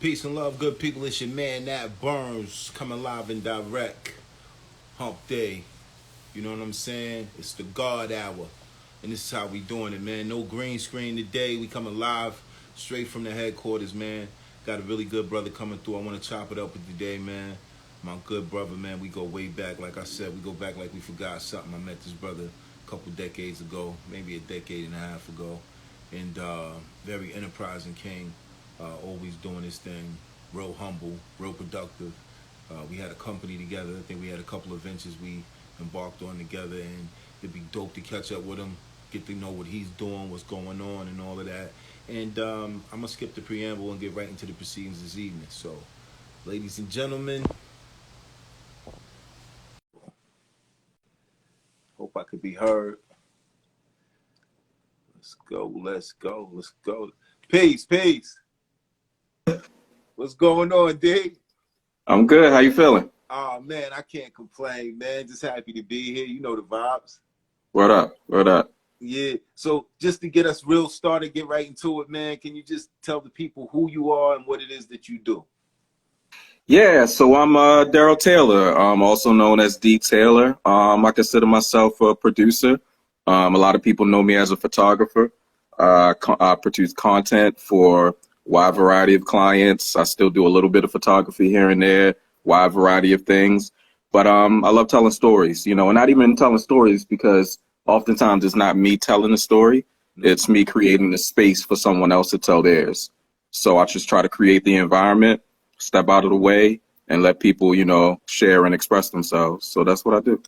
Peace and love, good people. It's your man Nat Burns coming live and direct. Hump Day. You know what I'm saying? It's the God Hour. And this is how we doing it, man. No green screen today. We coming live straight from the headquarters, man. Got a really good brother coming through. I want to chop it up with you today, man. My good brother, man. We go way back. Like I said, we go back like we forgot something. I met this brother a couple decades ago, maybe a decade and a half ago. And very enterprising king. Always doing his thing, real humble, real productive. We had a company together. I think we had a couple of ventures we embarked on together, and it'd be dope to catch up with him, get to know what he's doing, what's going on, and all of that. And I'm gonna skip the preamble and get right into the proceedings this evening. So, ladies and gentlemen, hope I could be heard. Let's go, let's go, let's go. Peace, peace. What's going on, D? I'm good. How you feeling? Oh, man, I can't complain, man. Just happy to be here. You know the vibes. What up? What up? Yeah. So just to get us real started, get right into it, man, can you just tell the people who you are and what it is that you do? Yeah, so I'm Daryl Taylor, also known as D Taylor. I consider myself a producer. A lot of people know me as a photographer. I produce content for wide variety of clients. I still do a little bit of photography here and there, wide variety of things. But I love telling stories, and not even telling stories because oftentimes it's not me telling the story. It's me creating the space for someone else to tell theirs. So I just try to create the environment, step out of the way, and let people, share and express themselves. So that's what I do.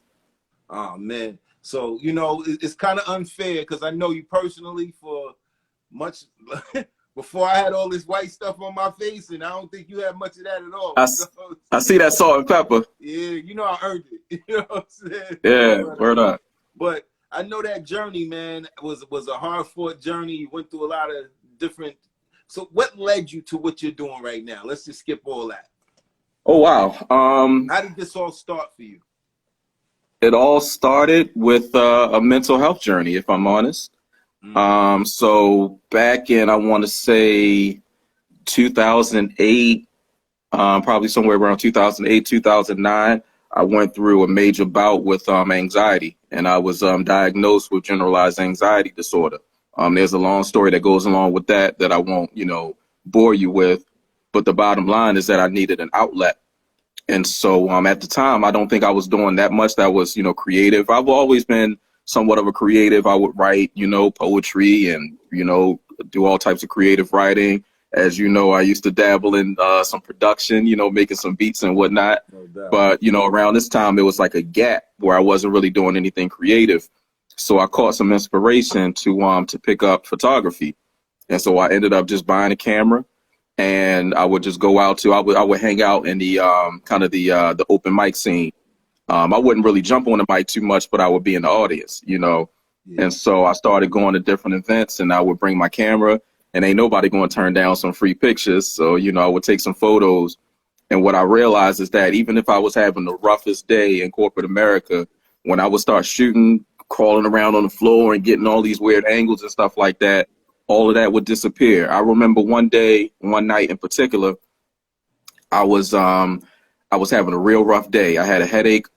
Oh, man. So, it's kind of unfair because I know you personally for much before I had all this white stuff on my face, and I don't think you had much of that at all. I see that salt and pepper. Yeah, I earned it. You know what I'm saying? Yeah, word up. But I know that journey, man, was a hard-fought journey. You went through a lot of different. So what led you to what you're doing right now? Let's just skip all that. Oh, wow. How did this all start for you? It all started with a mental health journey, if I'm honest. So back in, I want to say 2008, probably somewhere around 2008, 2009, I went through a major bout with anxiety, and I was diagnosed with generalized anxiety disorder. There's a long story that goes along with that I won't, bore you with. But the bottom line is that I needed an outlet. And so at the time, I don't think I was doing that much that was, creative. I've always been somewhat of a creative. I would write, poetry and, do all types of creative writing. As you know, I used to dabble in some production, making some beats and whatnot. No, but, around this time, it was like a gap where I wasn't really doing anything creative. So I caught some inspiration to pick up photography. And so I ended up just buying a camera. And I would just go out I would hang out in the kind of the open mic scene. I wouldn't really jump on the mic too much, but I would be in the audience, Yeah. And so I started going to different events, and I would bring my camera, and ain't nobody going to turn down some free pictures. So, I would take some photos. And what I realized is that even if I was having the roughest day in corporate America, when I would start shooting, crawling around on the floor and getting all these weird angles and stuff like that, all of that would disappear. I remember one night in particular, I was having a real rough day. I had a headache,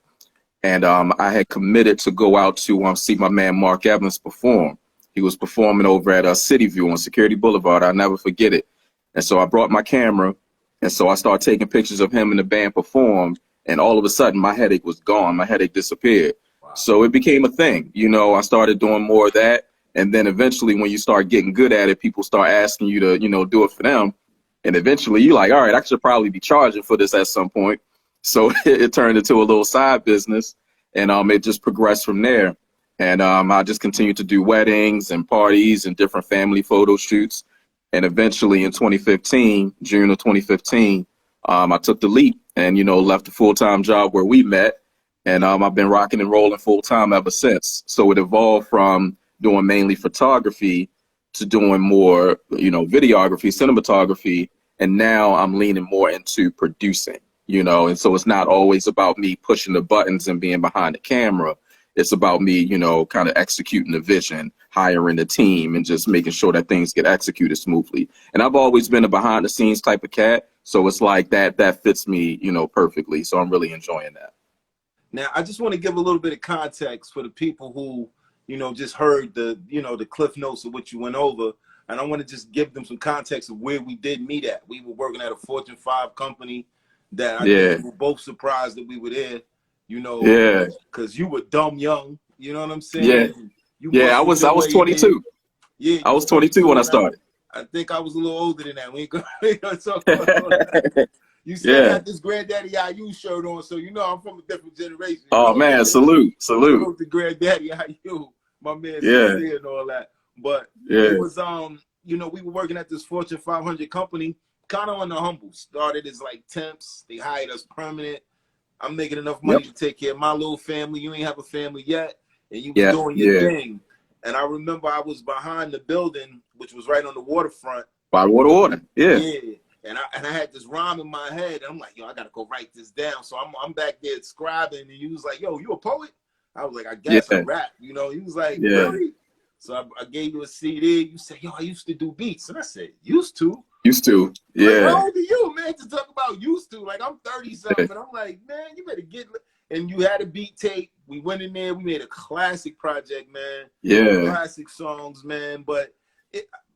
and I had committed to go out to see my man Mark Evans perform. He was performing over at City View on Security Boulevard. I'll never forget it. And so I brought my camera, and so I started taking pictures of him and the band perform, and all of a sudden my headache was gone. My headache disappeared. Wow. So it became a thing. I started doing more of that. And then eventually when you start getting good at it, people start asking you to, do it for them. And eventually you're like, all right, I should probably be charging for this at some point. So it turned into a little side business, and it just progressed from there. And I just continued to do weddings and parties and different family photo shoots. And eventually in 2015, June of 2015, I took the leap and, left the full-time job where we met. And I've been rocking and rolling full-time ever since. So it evolved from doing mainly photography to doing more, videography, cinematography. And now I'm leaning more into producing, and so it's not always about me pushing the buttons and being behind the camera. It's about me, kind of executing the vision, hiring the team, and just making sure that things get executed smoothly. And I've always been a behind the scenes type of cat. So it's like that fits me, perfectly. So I'm really enjoying that. Now, I just want to give a little bit of context for the people who, just heard the cliff notes of what you went over. And I want to just give them some context of where we did meet at. We were working at a Fortune 5 company that I think we were both surprised that we were there, because you were dumb young. You know what I'm saying? Yeah, I was 22. Yeah, I was 22 when I started. I think I was a little older than that. We ain't gonna talk about that. You said I had this Granddaddy IU shirt on, so I'm from a different generation. Oh man, salute. Salute to Granddaddy IU, my man Sincere and all that. But it was we were working at this Fortune 500 company, kind of on the humble. Started as like temps, they hired us permanent. I'm making enough money to take care of my little family. You ain't have a family yet, and you was doing your thing. And I remember I was behind the building, which was right on the waterfront. By water. Yeah. And I had this rhyme in my head, and I'm like, I gotta go write this down. So I'm back there scribing, and he was like, yo, you a poet? I was like, I guess I rap. He was like, really? So I gave you a CD. You said, yo, I used to do beats. And I said, used to? Used to, yeah. Like, how old are you, man, to talk about used to? Like, I'm 30-something. And I'm like, man, you better get... And you had a beat tape. We went in there. We made a classic project, man. Yeah. Classic songs, man. But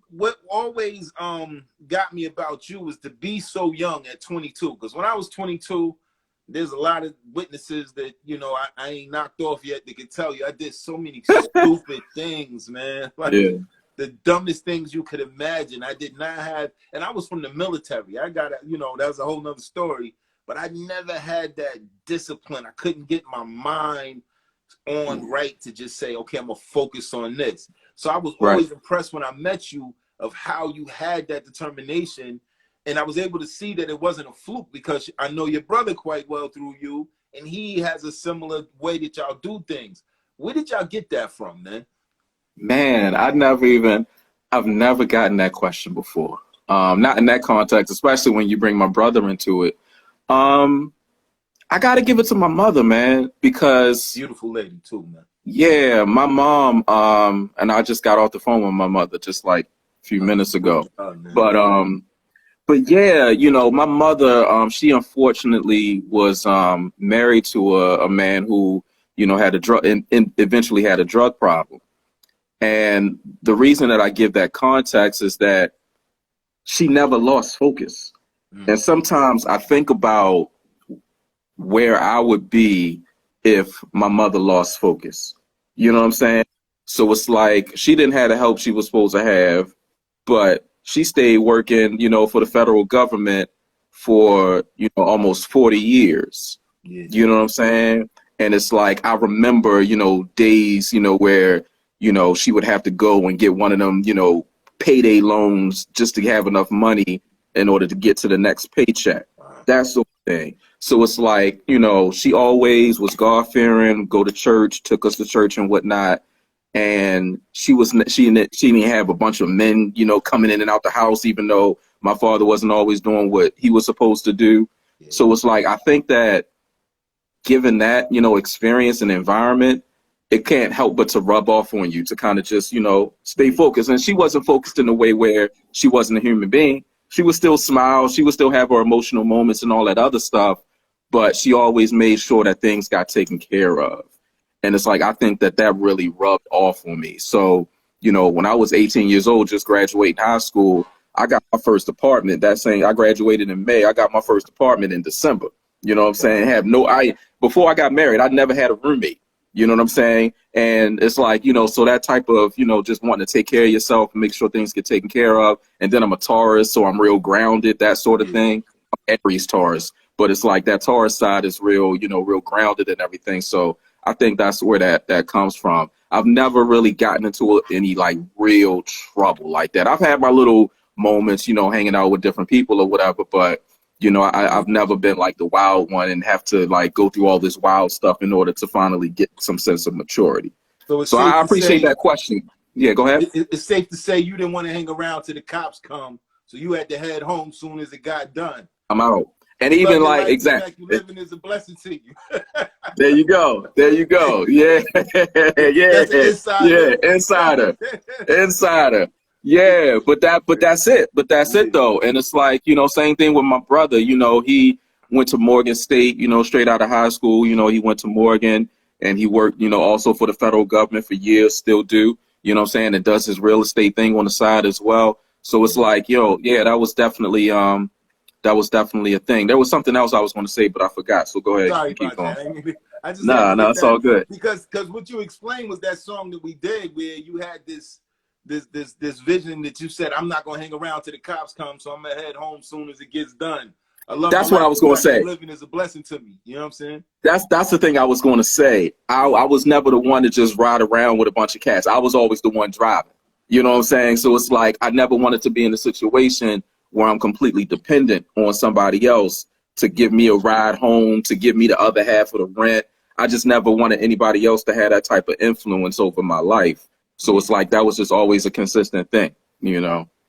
what always got me about you was to be so young at 22. Because when I was 22, there's a lot of witnesses that, I ain't knocked off yet that can tell you I did so many stupid things, man. Like the dumbest things you could imagine. I did not have, and I was from the military. I got, that was a whole nother story. But I never had that discipline. I couldn't get my mind on right to just say, okay, I'm going to focus on this. So I was always impressed when I met you of how you had that determination. And I was able to see that it wasn't a fluke, because I know your brother quite well through you, and he has a similar way that y'all do things. Where did y'all get that from, man? Man, I've never gotten that question before. Not in that context, especially when you bring my brother into it. I got to give it to my mother, man, because beautiful lady too, man. Yeah, my mom, and I just got off the phone with my mother just like a few minutes ago. But yeah, my mother, she unfortunately was married to a man who, had a drug and eventually had a drug problem. And the reason that I give that context is that she never lost focus. And sometimes I think about where I would be if my mother lost focus. You know what I'm saying? So it's like she didn't have the help she was supposed to have, but she stayed working, for the federal government for, almost 40 years. Yeah. You know what I'm saying? And it's like, I remember, days, where, she would have to go and get one of them, payday loans just to have enough money in order to get to the next paycheck. That sort of thing. So it's like, she always was God-fearing, go to church, took us to church and whatnot. And she didn't have a bunch of men, coming in and out the house, even though my father wasn't always doing what he was supposed to do. Yeah. So it's like, I think that given that, experience and environment, it can't help but to rub off on you to kind of just, stay focused. And she wasn't focused in a way where she wasn't a human being. She would still smile. She would still have her emotional moments and all that other stuff. But she always made sure that things got taken care of. And it's like, I think that really rubbed off on me. So, when I was 18 years old, just graduating high school, I got my first apartment. I graduated in May. I got my first apartment in December. You know what I'm saying? Before I got married, I never had a roommate. You know what I'm saying? And it's like, so that type of, just wanting to take care of yourself and make sure things get taken care of. And then I'm a Taurus, so I'm real grounded, that sort of thing. I'm Aries Taurus, but it's like that Taurus side is real, real grounded and everything. So I think that's where that comes from. I've never really gotten into any like real trouble like that. I've had my little moments, hanging out with different people or whatever, but I've never been like the wild one and have to like go through all this wild stuff in order to finally get some sense of maturity. So I appreciate that question. Yeah, go ahead. It's safe to say you didn't want to hang around till the cops come, so you had to head home soon as it got done. I'm out. And even like exactly, like you living is a blessing to you. There you go. There you go. Yeah. That's an Yeah. insider. Yeah. Insider. Insider. Yeah. But that's it. But that's Yeah. it though. And it's like, same thing with my brother. He went to Morgan State, straight out of high school. He went to Morgan and he worked, also for the federal government for years, still do, what I'm saying, and does his real estate thing on the side as well. So it's like, yeah, that was definitely a thing. There was something else I was going to say, but I forgot. So go ahead. Sorry You keep about going. that. I just had Nah, to nah, get it's all that good. because what you explained was that song that we did where you had this vision that you said, I'm not gonna hang around till the cops come, so I'm gonna head home soon as it gets done. I love my That's what I life. was The going to fact I'm say. living is a blessing to me. You know what I'm saying? That's the thing I was going to say. I was never the one to just ride around with a bunch of cats. I was always the one driving. You know what I'm saying? So it's like I never wanted to be in a situation where I'm completely dependent on somebody else to give me a ride home, to give me the other half of the rent. I just never wanted anybody else to have that type of influence over my life. So Yeah, it's like that was just always a consistent thing.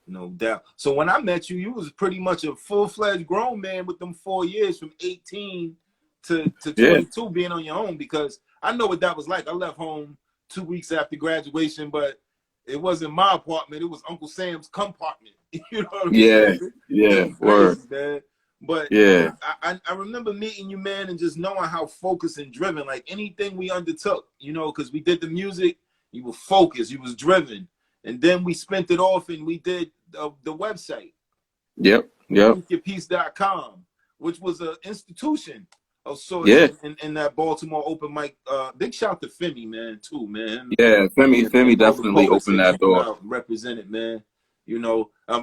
no doubt. So when I met you, you was pretty much a full-fledged grown man with them 4 years from 18 to Yeah. 22 being on your own, because I know what that was like. I left home 2 weeks after graduation, but it wasn't my apartment. It was Uncle Sam's compartment. You know what I'm Yeah. saying? It Yeah. was Word. crazy, man. But Yeah. I remember meeting you, man, and just knowing how focused and driven, like anything we undertook, because we did the music, you were focused, you was driven. And then we spent it off and we did the website, Yep. Yep. speakyourpiece.com, which was an institution of sorts Yeah. in that Baltimore open mic. Big shout to Femi, man, too, man. Yeah. Femi And all the definitely poets opened that that came door. out and represented, man.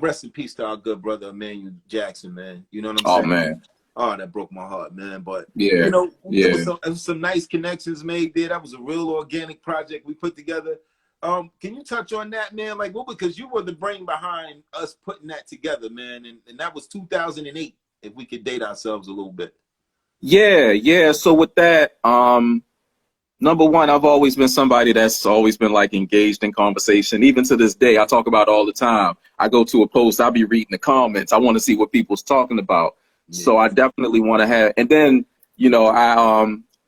Rest in peace to our good brother Emmanuel Jackson, man. You know what I'm Oh saying? man. Oh, that broke my heart, man. But Yeah. it Yeah. was some nice connections made there. That was a real organic project we put together. Can you touch on that, man? Like, because you were the brain behind us putting that together, man, and that was 2008. If we could date ourselves a little bit. Yeah. Yeah. So with that, number one, I've always been somebody that's always been like engaged in conversation. Even to this day, I talk about it all the time. I go to a post, I'll be reading the comments. I want to see what people's talking about. Yeah, So I definitely want to have, and then,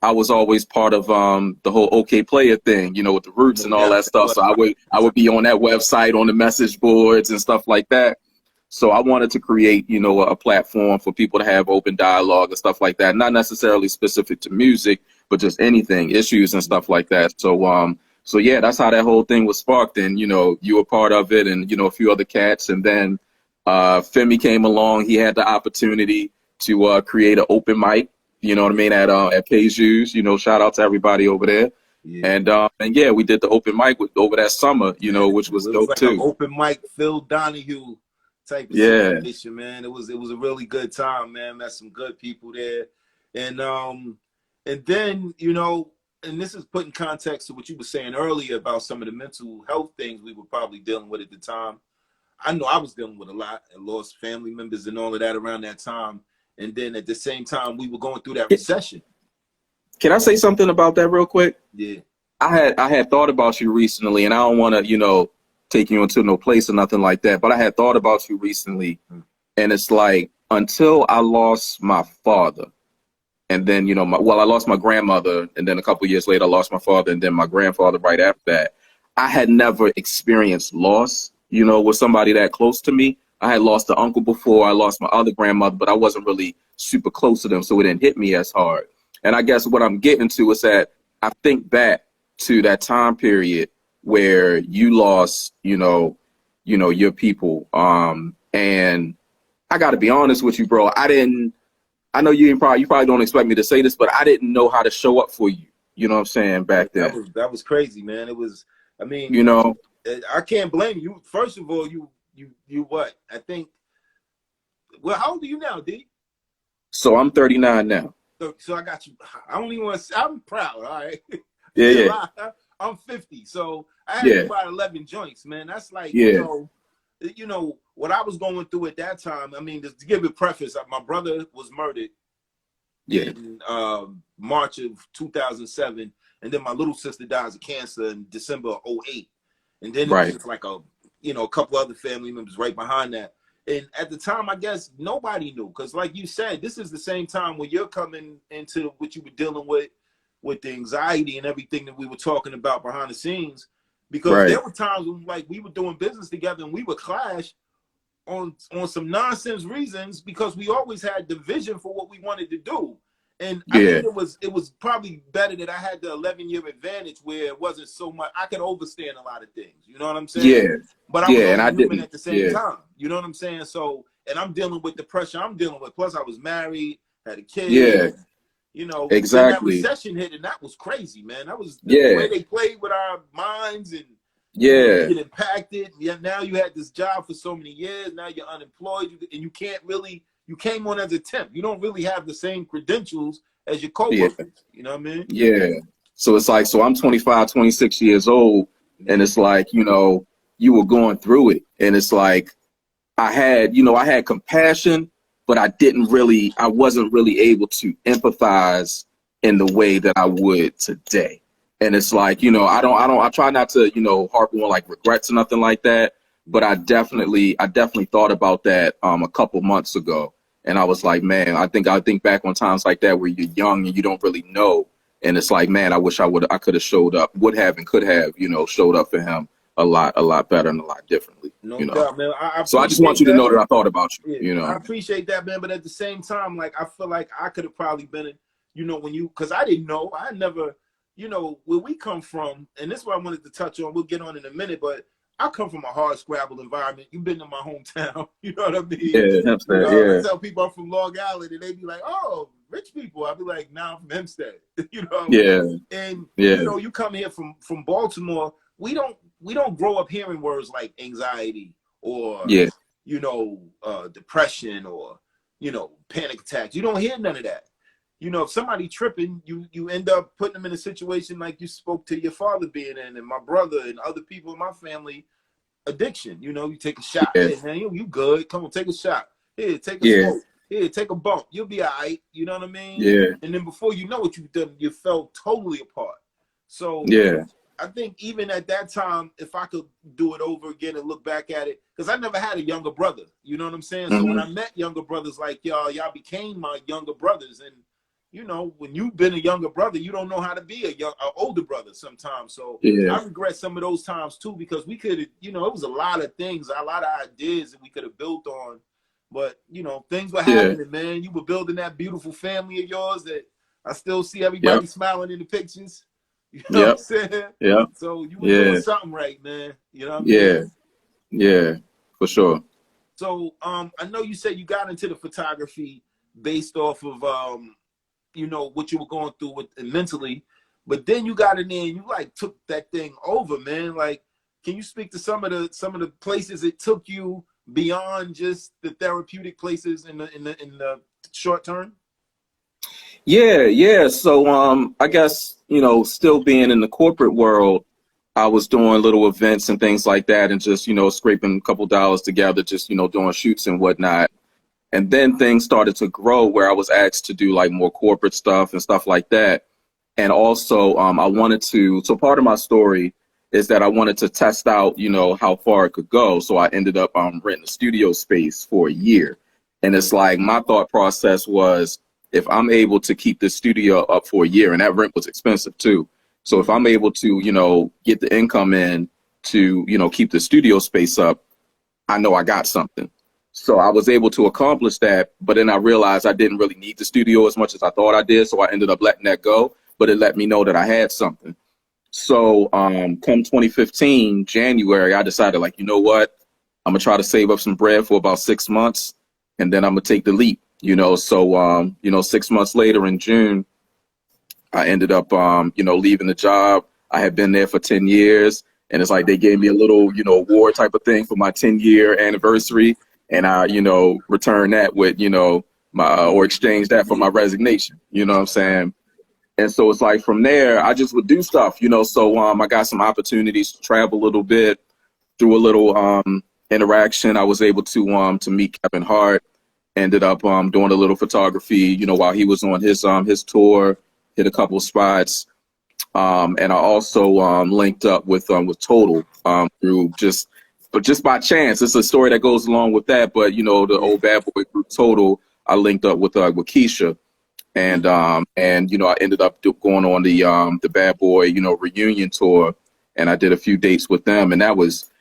I was always part of the whole OK Player thing, with the roots no and all doubt. that stuff. So I would be on that website, on the message boards and stuff like that. So I wanted to create, a platform for people to have open dialogue and stuff like that, not necessarily specific to music, but just anything, issues and stuff like that. So yeah, that's how that whole thing was sparked. And, you were part of it and, a few other cats. And then Femi came along. He had the opportunity to create an open mic, you know what I mean, at Payju's, shout out to everybody over there. Yeah. And yeah, we did the open mic over that summer, which It was was dope like an too. open mic Phil Donahue type of Yeah. situation, man. It was a really good time, man. Met some good people there. And then, and this is put in context to what you were saying earlier about some of the mental health things we were probably dealing with at the time. I know I was dealing with a lot. I lost family members and all of that around that time. And then at the same time, we were going through that recession. Can I say something about that real quick? Yeah. I had thought about you recently, and I don't want to, take you into no place or nothing like that, but I had thought about you recently, and it's like until I lost my father, and then I lost my grandmother, and then a couple years later I lost my father, and then my grandfather right after that. I had never experienced loss, with somebody that close to me. I had lost an uncle before. I lost my other grandmother, but I wasn't really super close to them, so it didn't hit me as hard. And I guess what I'm getting to is that I think back to that time period where you lost, your people. And I got to be honest with you, bro. I know you probably don't expect me to say this, but I didn't know how to show up for you. You know what I'm saying? Back then. That was crazy, man. It was, I mean, I can't blame you. First of all, you what? I think, well, how old are you now, D? So I'm 39 now. So I got you. I don't even want to, I'm proud, all right? Yeah. I'm 50, so I had about 11 joints, man. That's like, what I was going through at that time. I mean, just to give a preface, my brother was murdered in March of 2007, and then my little sister dies of cancer in December of 2008. And then it was just like a couple other family members right behind that. And at the time, I guess nobody knew, because like you said, this is the same time when you're coming into what you were dealing with. with the anxiety and everything that we were talking about behind the scenes, because Right. there were times when like we were doing business together and we would clash on some nonsense reasons, because we always had the vision for what we wanted to do. And I Yeah. think it was probably better that I had the 11-year advantage, where it wasn't so much, I could overstand a lot of things, you know what I'm saying? Yeah. But I was Yeah. And also I human didn't. at the same Yeah. time, you know what I'm saying? So, and I'm dealing with the pressure I'm dealing with. Plus I was married, had a kid, Yeah. you know, then that Exactly. recession hit, and that was crazy, man. That was the Yeah. way they played with our minds, and you know, Yeah. you get impacted. Yeah, now you had this job for so many years. Now you're unemployed, and you can't really. You came on as a temp. You don't really have the same credentials as your Yeah. coworkers. You know what I mean? Yeah. So it's like, so I'm 25, 26 years old, and it's like, you know, you were going through it, and it's like, I had, you know, I had compassion, but I wasn't really able to empathize in the way that I would today. And it's like, you know, I try not to, you know, harp on like regrets or nothing like that. But I definitely thought about that a couple months ago. And I was like, man, I think back on times like that where you're young and you don't really know. And it's like, man, I wish I could have showed up, would have and could have, you know, showed up for him a lot better and a lot differently, No you know. doubt, man. I So I just want appreciate you to know that. that I thought about you, Yeah, you I know. appreciate that, man. But at the same time, like I feel like I could have probably been, you know, when you, because I didn't know, I never, you know, where we come from, and this is what I wanted to touch on. We'll get on in a minute, but I come from a hard scrabble environment. You've been to my hometown, you know what I mean? Yeah, You Hempstead, know, I yeah. tell people I'm from Long Island, and they be like, "Oh, rich people." I'll be like, "Nah, I'm from Hempstead," you know. Yeah, And yeah, you know, you come here from Baltimore. We don't grow up hearing words like anxiety or yeah, you know depression or you know panic attacks. You don't hear none of that. You know, if somebody tripping, you end up putting them in a situation like you spoke to your father being in, and my brother and other people in my family. Addiction, you know, you take a shot. yeah, Hey man, you good? Come on, take a shot. Here, take a yeah, smoke. Here, take a bump. You'll be all right. You know what I mean? yeah, And then before you know it, you've done. You fell totally apart. So yeah. I think even at that time, if I could do it over again and look back at it, because I never had a younger brother. You know what I'm saying? So when Hmm. I met younger brothers like y'all became my younger brothers. And you know, when you've been a younger brother, you don't know how to be an older brother sometimes. So Yeah, I regret some of those times too, because we could have, you know, it was a lot of things, a lot of ideas that we could have built on. But you know, things were yeah, happening, man. You were building that beautiful family of yours that I still see yep, everybody smiling in the pictures. You know what I'm yep, saying? yep, So you were doing yeah, something right, man. You know what I mean? yeah, yeah, for sure. So I know you said you got into the photography based off of you know, what you were going through with mentally, but then you got in there and you like took that thing over, man. Like, can you speak to some of the places it took you beyond just the therapeutic places in the short term? Yeah, yeah. So I guess, you know, still being in the corporate world, I was doing little events and things like that and just, you know, scraping a couple dollars together, just, you know, doing shoots and whatnot. And then things started to grow where I was asked to do like more corporate stuff and stuff like that. And also, I wanted to, so part of my story is that I wanted to test out, you know, how far it could go. So I ended up renting a studio space for a year. And it's like my thought process was, if I'm able to keep this studio up for a year, and that rent was expensive too. So if I'm able to, you know, get the income in to, you know, keep the studio space up, I know I got something. So I was able to accomplish that, but then I realized I didn't really need the studio as much as I thought I did. So I ended up letting that go, but it let me know that I had something. So come 2015, January, I decided like, you know what? I'm gonna try to save up some bread for about 6 months and then I'm gonna take the leap, you know. So you know, 6 months later in June, I ended up you know, leaving the job. I had been there for 10 years and it's like they gave me a little, you know, award type of thing for my 10-year anniversary. And I, you know, returned that with, you know, my or exchange that for my resignation. You know what I'm saying? And so it's like from there, I just would do stuff, you know. So I got some opportunities to travel a little bit through a little interaction. I was able to meet Kevin Hart. Ended up doing a little photography, you know, while he was on his tour. Hit a couple spots, and I also linked up with Total through but just by chance. It's a story that goes along with that. But you know, the old bad boy group Total, I linked up with Keisha. And you know, I ended up going on the Bad Boy, you know, reunion tour, and I did a few dates with them, and that was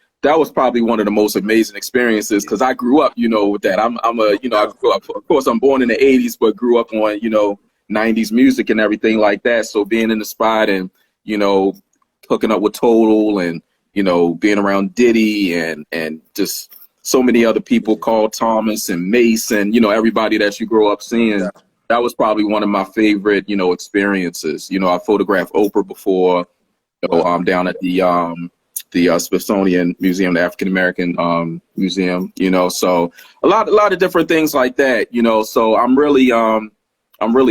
probably one of the most amazing experiences because I grew up, you know, with that. I'm a, you know, I grew up, of course, I'm born in the '80s, but grew up on, you know, '90s music and everything like that. So being in the spot and, you know, hooking up with Total and, you know, being around Diddy and just so many other people, Carl Thomas and Mace and, you know, everybody that you grow up seeing. That was probably one of my favorite, you know, experiences. You know, I photographed Oprah before, you know, down at the Smithsonian Museum, the African American Museum, you know, so a lot of different things like that, you know. So I'm really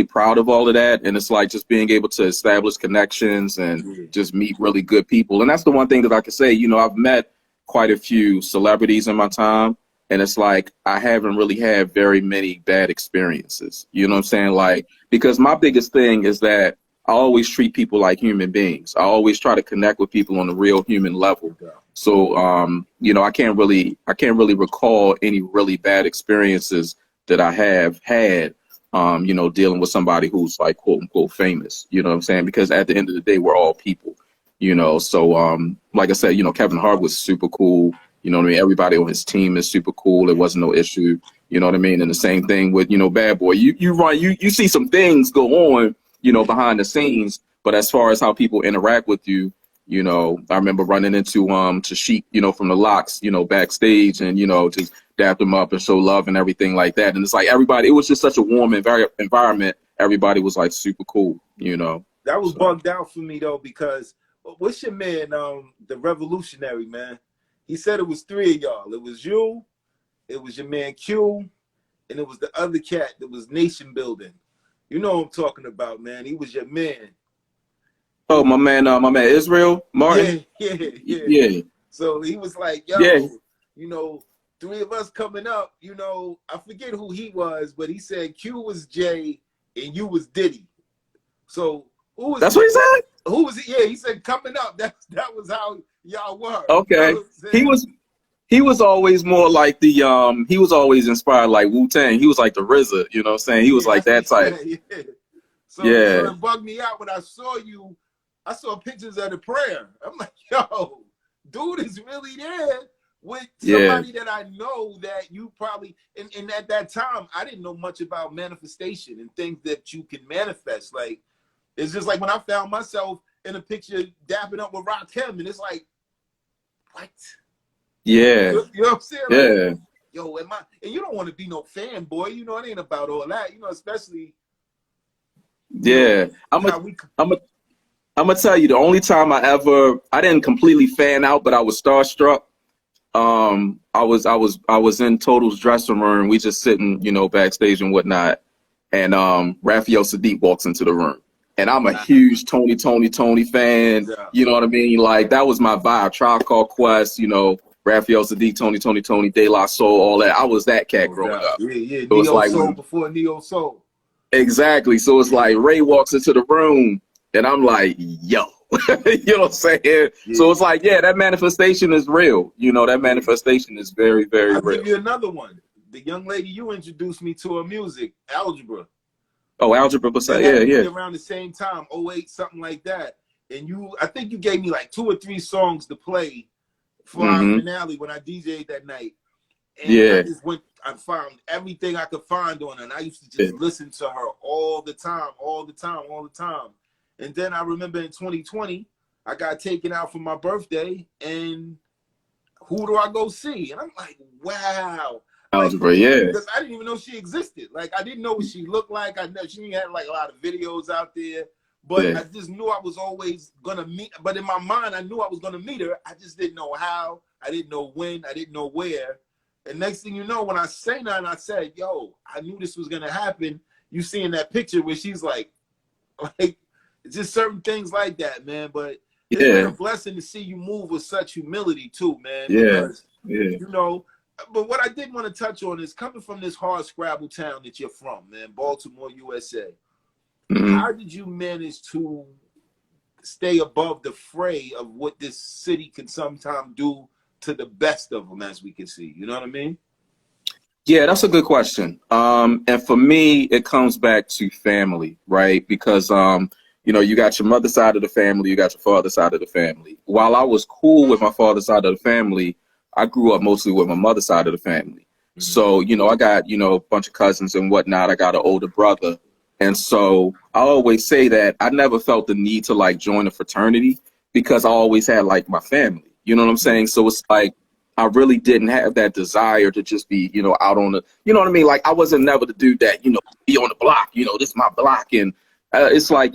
proud of all of that, and it's like just being able to establish connections and just meet really good people. And that's the one thing that I can say, you know, I've met quite a few celebrities in my time, and it's like I haven't really had very many bad experiences. You know what I'm saying? Like, because my biggest thing is that I always treat people like human beings. I always try to connect with people on a real human level. So, you know, I can't really recall any really bad experiences that I have had, you know, dealing with somebody who's like quote unquote famous. You know what I'm saying? Because at the end of the day, we're all people. You know, so like I said, you know, Kevin Hart was super cool. You know what I mean? Everybody on his team is super cool. It wasn't no issue. You know what I mean? And the same thing with, you know, Bad Boy. You see some things go on, you know, behind the scenes, but as far as how people interact with you, you know, I remember running into Tashik, you know, from the Locks, you know, backstage, and, you know, just dap them up and show love and everything like that. And it's like everybody, it was just such a warm environment. Everybody was like super cool, you know. That was bugged out for me though, because what's your man, the Revolutionary, man? He said it was three of y'all. It was you, it was your man Q, and it was the other cat that was Nation Building. You know what I'm talking about, man. He was your man. Oh, my man Israel Martin. Yeah. So he was like, yo, Yeah. you know, three of us coming up, you know, I forget who he was, but he said Q was Jay and you was Diddy. So who was That's what he said? Who was it? Yeah, he said coming up. That was how y'all were. Okay. You know he was always more like the he was always inspired like Wu-Tang. He was like the RZA, you know what I'm saying? He was like that type. Yeah. So Yeah. it bugged me out when I saw you. I saw pictures of the prayer. I'm like, yo, dude is really there with somebody that I know that you probably, and at that time, I didn't know much about manifestation and things that you can manifest. Like, it's just like when I found myself in a picture dapping up with Rakim, and it's like, what? Yeah. You know what I'm saying? Yeah. Like, yo, and you don't want to be no fanboy, you know, it ain't about all that, you know, especially. Yeah. I'm gonna tell you, the only time I didn't completely fan out, but I was starstruck. I was in Total's dressing room. We just sitting, you know, backstage and whatnot. And Raphael Sadiq walks into the room. And I'm a huge Tony fan. Yeah. You know what I mean? Like, that was my vibe. Tribe Called Quest, you know, Raphael Sadiq, Tony, De La Soul, all that. I was that cat growing up. Yeah. So it's Neo like Soul before Neo Soul. Exactly. So it's like Ray walks into the room and I'm like, yo, you know what I'm saying? Yeah. So it's like, yeah, that manifestation is real. You know, that manifestation is very, very I'll real. give you another one. The young lady you introduced me to her music, Algebra. Oh, Algebra, yeah. Around the same time, 08, something like that. And I think you gave me like 2 or 3 songs to play for our finale when I DJ'd that night. And I found everything I could find on her. And I used to just listen to her all the time. And then I remember in 2020, I got taken out for my birthday, and who do I go see? And I'm like, wow. Algebra, yeah. Because I didn't even know she existed. Like, I didn't know what she looked like. I know she had like a lot of videos out there. But I just knew I was always going to meet. But in my mind, I knew I was going to meet her. I just didn't know how. I didn't know when. I didn't know where. And next thing you know, when I sang that and I said, yo, I knew this was going to happen. You see in that picture where she's like, just certain things like that, man. But it's been a blessing to see you move with such humility too, man. Because, you know, but what I did want to touch on is coming from this hard scrabble town that you're from, man, Baltimore, USA. How did you manage to stay above the fray of what this city can sometimes do to the best of them, as we can see? You know what I mean? Yeah, that's a good question. And for me, it comes back to family, right? Because you got your mother's side of the family, you got your father's side of the family. While I was cool with my father's side of the family, I grew up mostly with my mother's side of the family. Hmm. So, I got, a bunch of cousins and whatnot. I got an older brother. And so I always say that I never felt the need to like join a fraternity because I always had like my family. You know what I'm saying? So it's like I really didn't have that desire to just be, out on the, you know what I mean? Like I wasn't never the dude that, be on the block, this is my block. And it's like,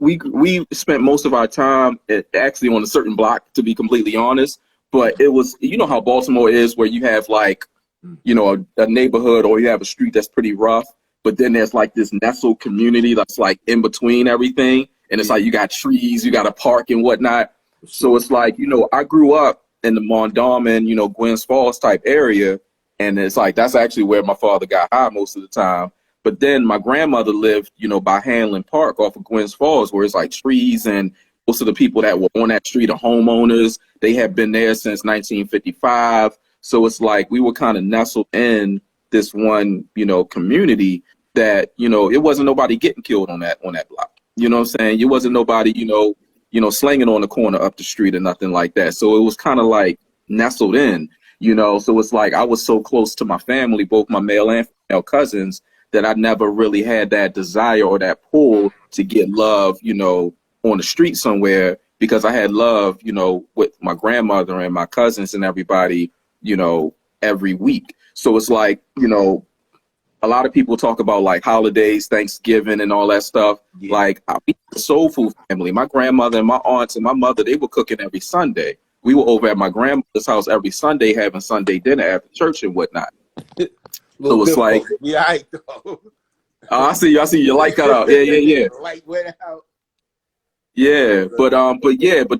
we spent most of our time actually on a certain block, to be completely honest. But it was, how Baltimore is, where you have like, a neighborhood or you have a street that's pretty rough, but then there's like this nestled community that's like in between everything. And it's like you got trees, you got a park and whatnot. So it's like, I grew up in the Mondawmin, Gwynns Falls type area. And it's like, that's actually where my father got high most of the time. But then my grandmother lived, by Hanlon Park off of Gwynns Falls, where it's like trees, and most of the people that were on that street are homeowners. They have been there since 1955. So it's like we were kind of nestled in this one, community that, it wasn't nobody getting killed on that block. You know what I'm saying? It wasn't nobody, slanging on the corner up the street or nothing like that. So it was kind of like nestled in, So it's like I was so close to my family, both my male and female cousins, that I never really had that desire or that pull to get love, on the street somewhere, because I had love, with my grandmother and my cousins and everybody, every week. So it's like, a lot of people talk about like holidays, Thanksgiving and all that stuff. Yeah. Like we a soul food family. My grandmother and my aunts and my mother, they were cooking every Sunday. We were over at my grandmother's house every Sunday having Sunday dinner after church and whatnot. So it's like, yeah, I though. I see you like that out. Yeah. Like went out. Yeah, but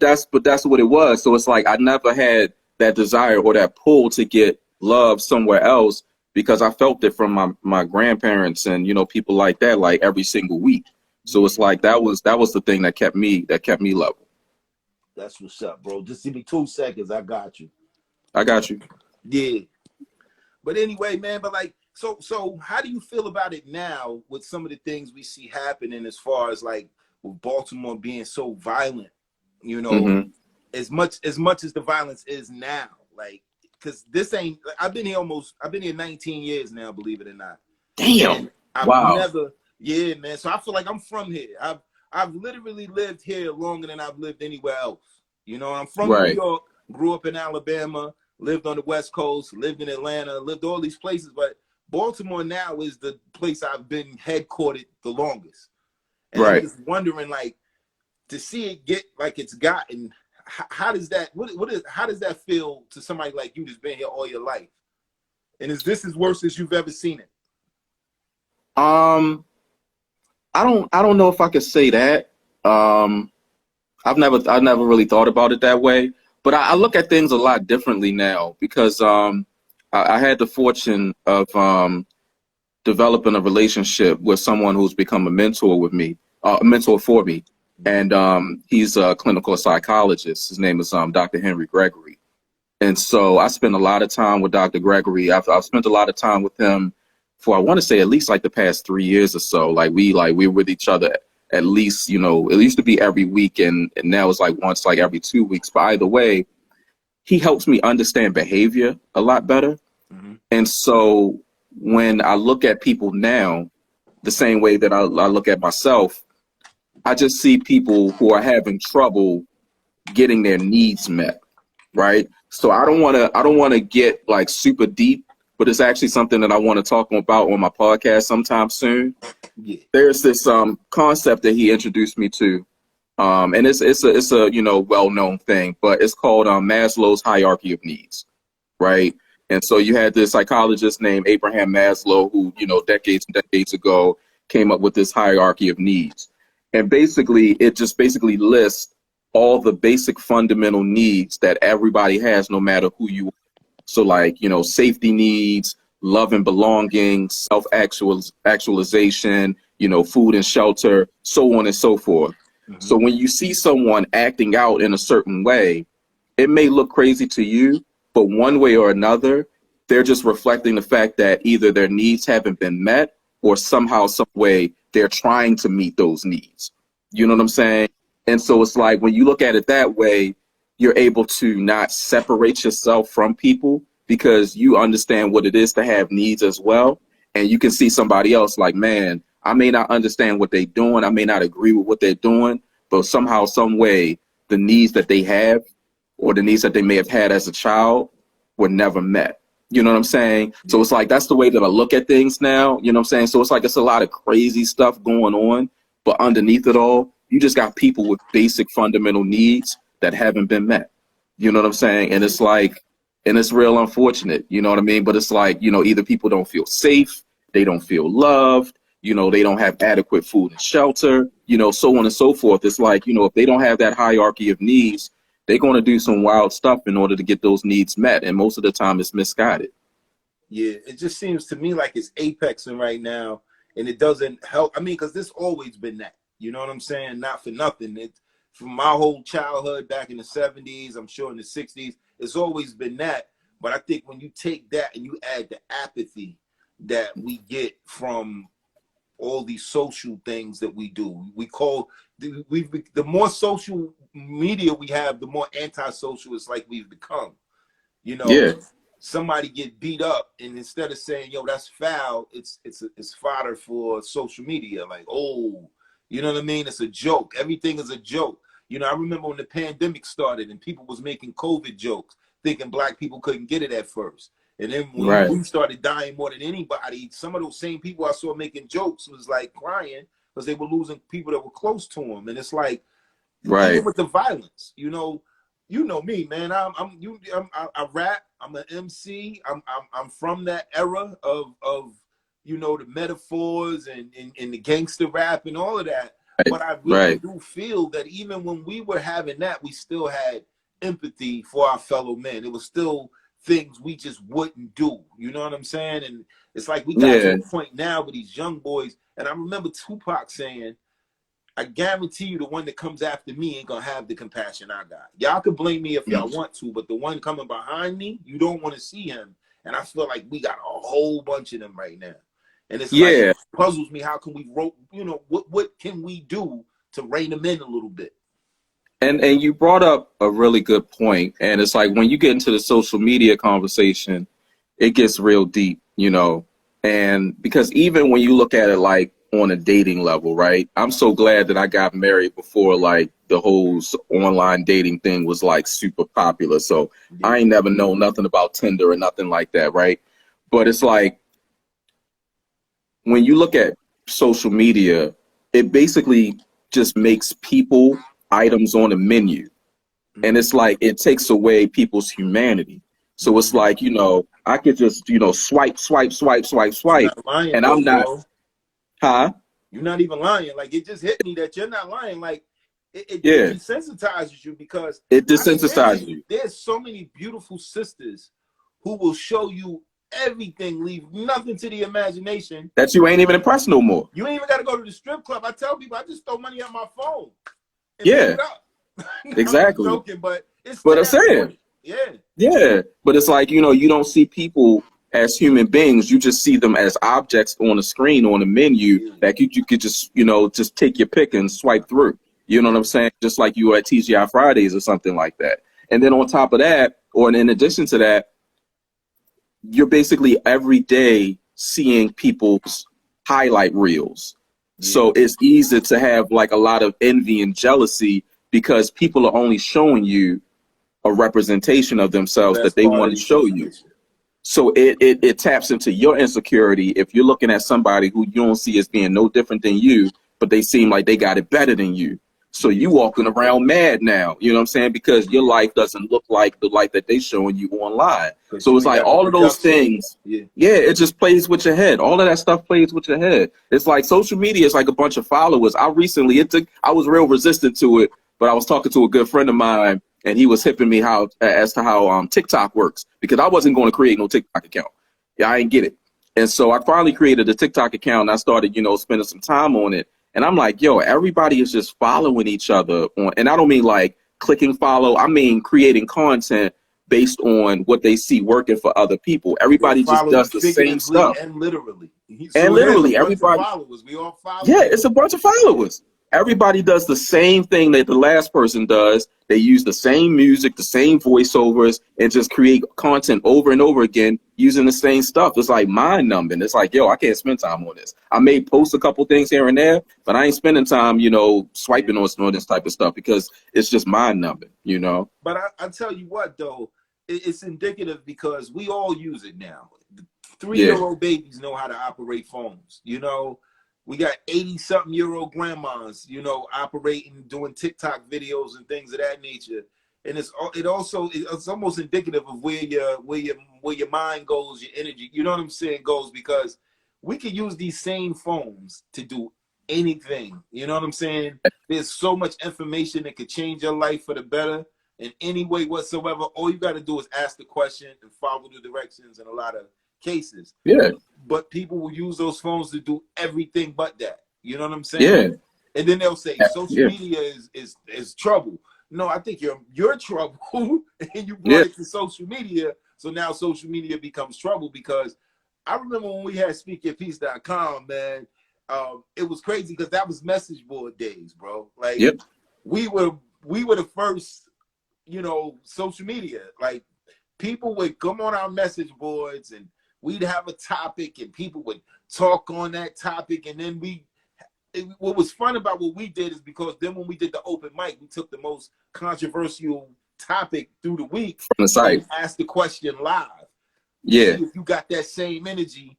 that's what it was. So it's like I never had that desire or that pull to get love somewhere else because I felt it from my grandparents and people like that like every single week. So it's like that was the thing that kept me level. That's what's up, bro. Just give me 2 seconds. I got you. I got you. Yeah. But anyway, man, but like so how do you feel about it now with some of the things we see happening as far as like with Baltimore being so violent, Mm-hmm. as much as the violence is now, like, because this ain't, I've been here 19 years now, believe it or not. Damn. And I've Wow. never, yeah, man. So I feel like I'm from here. I've literally lived here longer than I've lived anywhere else. I'm from Right. New York, grew up in Alabama, lived on the West Coast, lived in Atlanta, lived all these places, but Baltimore now is the place I've been headquartered the longest. And Right. I'm just wondering, like, to see it get like it's gotten, how does that, how does that feel to somebody like you that's been here all your life? And is this as worse as you've ever seen it? I don't know if I could say that. I've never really thought about it that way, but I look at things a lot differently now because I had the fortune of developing a relationship with someone who's become a mentor for me. And he's a clinical psychologist. His name is Dr. Henry Gregory. And so I spent a lot of time with Dr. Gregory. I've spent a lot of time with him for, I want to say, at least like the past 3 years or so. Like we're with each other at least, it used to be every week and now it's like once like every 2 weeks. But either way, he helps me understand behavior a lot better. Mm-hmm. And so when I look at people now, the same way that I look at myself, I just see people who are having trouble getting their needs met, right? So I don't want to get like super deep, but it's actually something that I want to talk about on my podcast sometime soon. Yeah. There's this concept that he introduced me to, and it's a well-known thing, but it's called Maslow's hierarchy of needs, right? And so you had this psychologist named Abraham Maslow who, decades and decades ago came up with this hierarchy of needs. And basically, it just lists all the basic fundamental needs that everybody has, no matter who you are. So like, safety needs, love and belonging, self-actualization, food and shelter, so on and so forth. Mm-hmm. So when you see someone acting out in a certain way, it may look crazy to you, but one way or another, they're just reflecting the fact that either their needs haven't been met or somehow, some way, they're trying to meet those needs. You know what I'm saying? And so it's like when you look at it that way, you're able to not separate yourself from people because you understand what it is to have needs as well. And you can see somebody else like, man, I may not understand what they're doing. I may not agree with what they're doing, but somehow, some way, the needs that they have or the needs that they may have had as a child were never met. You know what I'm saying? So it's like, that's the way that I look at things now. You know what I'm saying? So it's like, it's a lot of crazy stuff going on, but underneath it all, you just got people with basic fundamental needs that haven't been met. You know what I'm saying? And it's like, and it's real unfortunate, you know what I mean? But it's like, you know, either people don't feel safe, they don't feel loved, you know, they don't have adequate food and shelter, you know, so on and so forth. It's like, you know, if they don't have that hierarchy of needs, they're going to do some wild stuff in order to get those needs met. And most of the time it's misguided. Yeah, it just seems to me like it's apexing right now, and it doesn't help. I mean, because this always been that. You know what I'm saying? Not for nothing. It, from my whole childhood back in the 70s, I'm sure in the 60s, it's always been that. But I think when you take that and you add the apathy that we get from all these social things that we do, the more social media we have, the more antisocial it's like we've become. You know, Yeah. somebody get beat up, and instead of saying, yo, that's foul, it's fodder for social media. Like, oh, you know what I mean? It's a joke. Everything is a joke. You know, I remember when the pandemic started and people was making COVID jokes, thinking black people couldn't get it at first. And then when we started dying more than anybody, some of those same people I saw making jokes was like crying because they were losing people that were close to them. And it's like, even with the violence, you know me, man. I rap. I'm an MC. I'm from that era of you know, the metaphors and the gangster rap and all of that. But I really do feel that even when we were having that, we still had empathy for our fellow men. It was still things we just wouldn't do. You know what I'm saying? And it's like we got to a point now with these young boys. And I remember Tupac saying, I guarantee you the one that comes after me ain't gonna have the compassion I got. Y'all can blame me if y'all want to, but the one coming behind me, you don't want to see him. And I feel like we got a whole bunch of them right now. And it's like, it puzzles me. How can we, you know, what can we do to rein them in a little bit? And you brought up a really good point. And it's like when you get into the social media conversation, it gets real deep, you know. And because even when you look at it like on a dating level, right? I'm so glad that I got married before like the whole online dating thing was like super popular. So I ain't never known nothing about Tinder or nothing like that, right? But it's like when you look at social media, it basically just makes people items on a menu. And it's like it takes away people's humanity. So it's like, you know, I could just, you know, swipe, Lying, and though, I'm not, bro. You're not even lying. Like, it just hit me that you're not lying. Like, it desensitizes you because it desensitizes you. There's so many beautiful sisters who will show you everything, leave nothing to the imagination. That you ain't even impressed no more. You ain't even got to go to the strip club. I tell people I just throw money on my phone and pick it up. Exactly. I'm joking, but it's what I'm saying. Yeah. But it's like, you know, you don't see people as human beings. You just see them as objects on a screen, on a menu that you could just, you know, just take your pick and swipe through. You know what I'm saying? Just like you were at TGI Fridays or something like that. And then on top of that, or in addition to that, you're basically every day seeing people's highlight reels. So it's easy to have like a lot of envy and jealousy because people are only showing you a representation of themselves that they want to show you. So it taps into your insecurity if you're looking at somebody who you don't see as being no different than you, but they seem like they got it better than you. So you walking around mad now, you know what I'm saying? Because your life doesn't look like the life that they showing you online. So it's like all of those things. It just plays with your head. All of that stuff plays with your head. It's like social media is like a bunch of followers. I was real resistant to it, but I was talking to a good friend of mine and he was hipping me as to how TikTok works because I wasn't going to create no TikTok account. I didn't get it. And so I finally created a TikTok account and I started, you know, spending some time on it. And I'm like, yo, everybody is just following each other and I don't mean like clicking follow. I mean creating content based on what they see working for other people. They'll Everybody just follow you does the same figuratively stuff. and literally. And So it is a literally bunch of everybody, followers. We all follow yeah, you. it's a bunch of followers. Everybody does the same thing that the last person does. They use the same music, the same voiceovers, and just create content over and over again using the same stuff. It's like mind numbing. It's like, yo, I can't spend time on this. I may post a couple things here and there, but I ain't spending time, swiping on this type of stuff because it's just mind numbing. But I tell you what, though, it's indicative because we all use it now. Yeah. 3-year-old babies know how to operate phones. We got 80-something-year-old grandmas, operating, doing TikTok videos and things of that nature. And it's almost indicative of where your mind goes, your energy, you know what I'm saying, goes, because we can use these same phones to do anything. You know what I'm saying? There's so much information that could change your life for the better in any way whatsoever. All you got to do is ask the question and follow the directions in a lot of cases. Yeah. But people will use those phones to do everything but that. You know what I'm saying? Yeah. And then they'll say social Yeah. media is trouble. No, I think you're trouble, and you brought Yeah. it to social media. So now social media becomes trouble, because I remember when we had speakyourpiece.com, man. It was crazy because that was message board days, bro. Like, Yep. we were the first, social media. Like, people would come on our message boards and we'd have a topic and people would talk on that topic. And then what was fun about what we did is because then when we did the open mic, we took the most controversial topic through the week From the site. and asked the question live. Yeah. See if you got that same energy,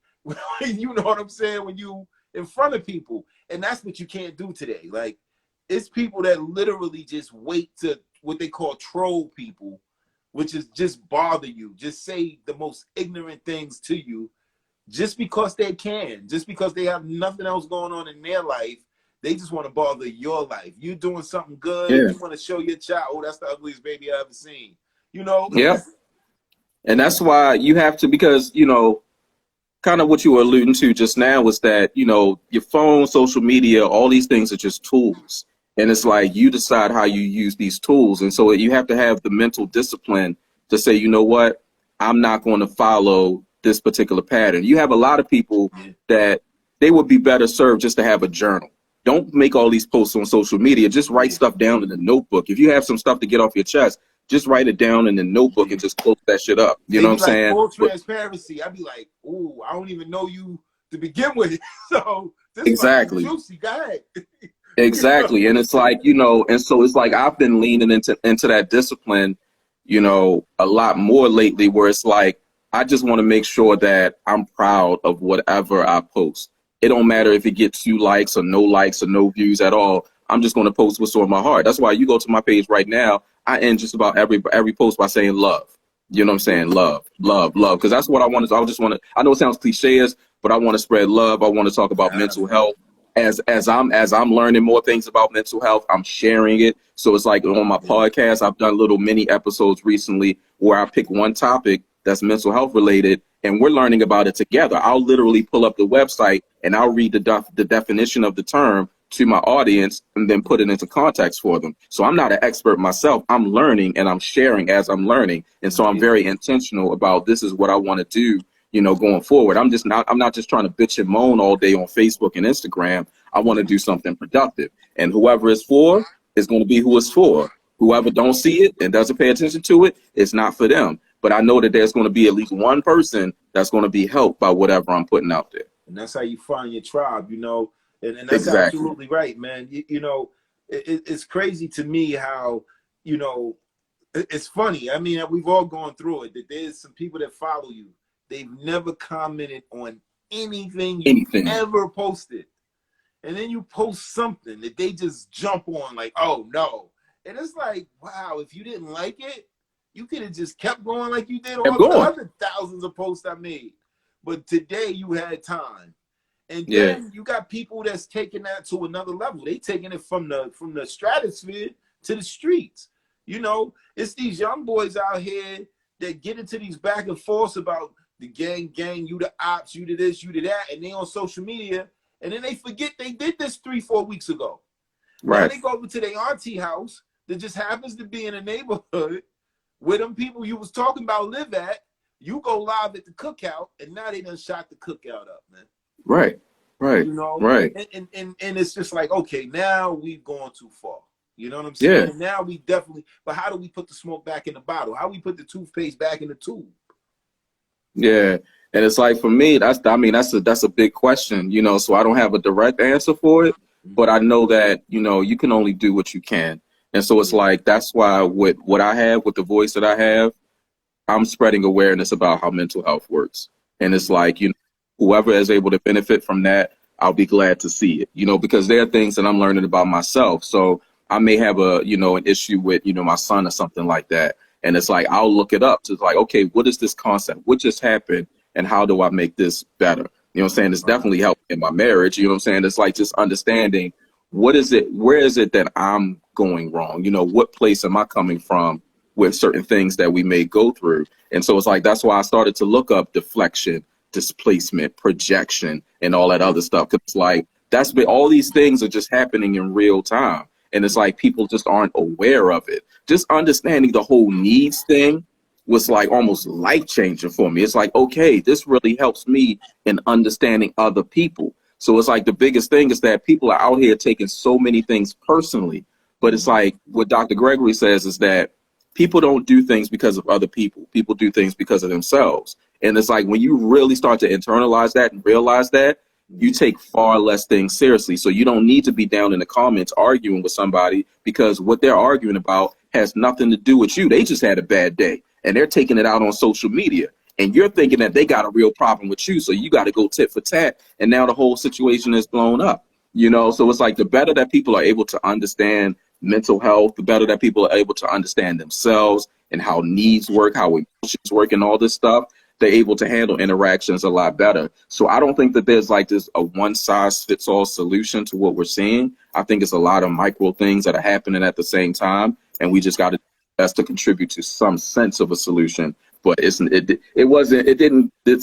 you know what I'm saying, when you in front of people. And that's what you can't do today. Like, it's people that literally just wait to what they call troll people, which is just bother you, just say the most ignorant things to you, just because they can, just because they have nothing else going on in their life. They just want to bother your life. You're doing something good. Yeah. You want to show your child, oh, that's the ugliest baby I ever seen. Yeah. And that's why you have to, because, kind of what you were alluding to just now was that, your phone, social media, all these things are just tools. And it's like you decide how you use these tools. And so you have to have the mental discipline to say, you know what, I'm not going to follow this particular pattern. You have a lot of people that they would be better served just to have a journal. Don't make all these posts on social media. Just write stuff down in a notebook. If you have some stuff to get off your chest, just write it down in the notebook and just close that shit up. You know what I'm saying? Full transparency. I'd be like, ooh, I don't even know you to begin with. So this exactly. Is juicy. Go ahead. Exactly. And it's like, and so it's like I've been leaning into that discipline, a lot more lately, where it's like I just want to make sure that I'm proud of whatever I post. It don't matter if it gets 2 likes or no views at all. I'm just going to post what's on my heart. That's why you go to my page right now, I end just about every post by saying love. You know what I'm saying? Love, love, love. Because that's what I want to. I know it sounds cliches, but I want to spread love. I want to talk about mental health. As I'm learning more things about mental health, I'm sharing it. So it's like on my podcast, I've done little mini episodes recently where I pick one topic that's mental health related, and we're learning about it together. I'll literally pull up the website and I'll read the definition of the term to my audience and then put it into context for them. So I'm not an expert myself. I'm learning and I'm sharing as I'm learning. And so I'm very intentional about this is what I want to do, going forward. I'm not just trying to bitch and moan all day on Facebook and Instagram. I want to do something productive. And whoever it's for is going to be who it's for. Whoever don't see it and doesn't pay attention to it, it's not for them. But I know that there's going to be at least one person that's going to be helped by whatever I'm putting out there. And that's how you find your tribe, And that's exactly. Absolutely right, man. It's crazy to me how, it's funny. I mean, we've all gone through it, that there's some people that follow you. They've never commented on anything you ever posted. And then you post something that they just jump on like, oh, no. And it's like, wow, if you didn't like it, you could have just kept going like you did all the other thousands of posts I made. But today you had time. And then you got people that's taking that to another level. They taking it from the stratosphere to the streets. It's these young boys out here that get into these back and forths about the gang, you the ops, you to this, you to that, and they on social media, and then they forget they did this 3-4 weeks ago. Right. Now they go over to their auntie house that just happens to be in a neighborhood where them people you was talking about live at, you go live at the cookout, and now they done shot the cookout up, man. Right. Right. You know, Right. and it's just like, okay, now we've gone too far. You know what I'm Yeah. saying? Now we definitely, but how do we put the smoke back in the bottle? How do we put the toothpaste back in the tube? Yeah. And it's like, for me, that's a big question, you know, so I don't have a direct answer for it, but I know that, you know, you can only do what you can. And so it's like, that's why with what I have, with the voice that I have, I'm spreading awareness about how mental health works. And it's like, you know, whoever is able to benefit from that, I'll be glad to see it, you know, because there are things that I'm learning about myself. So I may have an issue with, you know, my son or something like that. And it's like, I'll look it up to like, okay, what is this concept? What just happened? And how do I make this better? You know what I'm saying? It's definitely helped in my marriage. You know what I'm saying? It's like just understanding where is it that I'm going wrong? You know, what place am I coming from with certain things that we may go through? And so it's like, that's why I started to look up deflection, displacement, projection, and all that other stuff. Cause it's like, all these things are just happening in real time. And it's like, people just aren't aware of it. Just understanding the whole needs thing was like almost life changing for me. It's like, okay, this really helps me in understanding other people. So it's like the biggest thing is that people are out here taking so many things personally. But it's like what Dr. Gregory says is that people don't do things because of other people. People do things because of themselves. And it's like when you really start to internalize that and realize that, you take far less things seriously. So you don't need to be down in the comments arguing with somebody because what they're arguing about has nothing to do with you. They just had a bad day and they're taking it out on social media. And you're thinking that they got a real problem with you. So you got to go tit for tat. And now the whole situation is blown up, you know? So it's like the better that people are able to understand mental health, the better that people are able to understand themselves and how needs work, how emotions work and all this stuff, they're able to handle interactions a lot better. So I don't think that there's like this a one size fits all solution to what we're seeing. I think it's a lot of micro things that are happening at the same time. And we just got to do our best to contribute to some sense of a solution. But this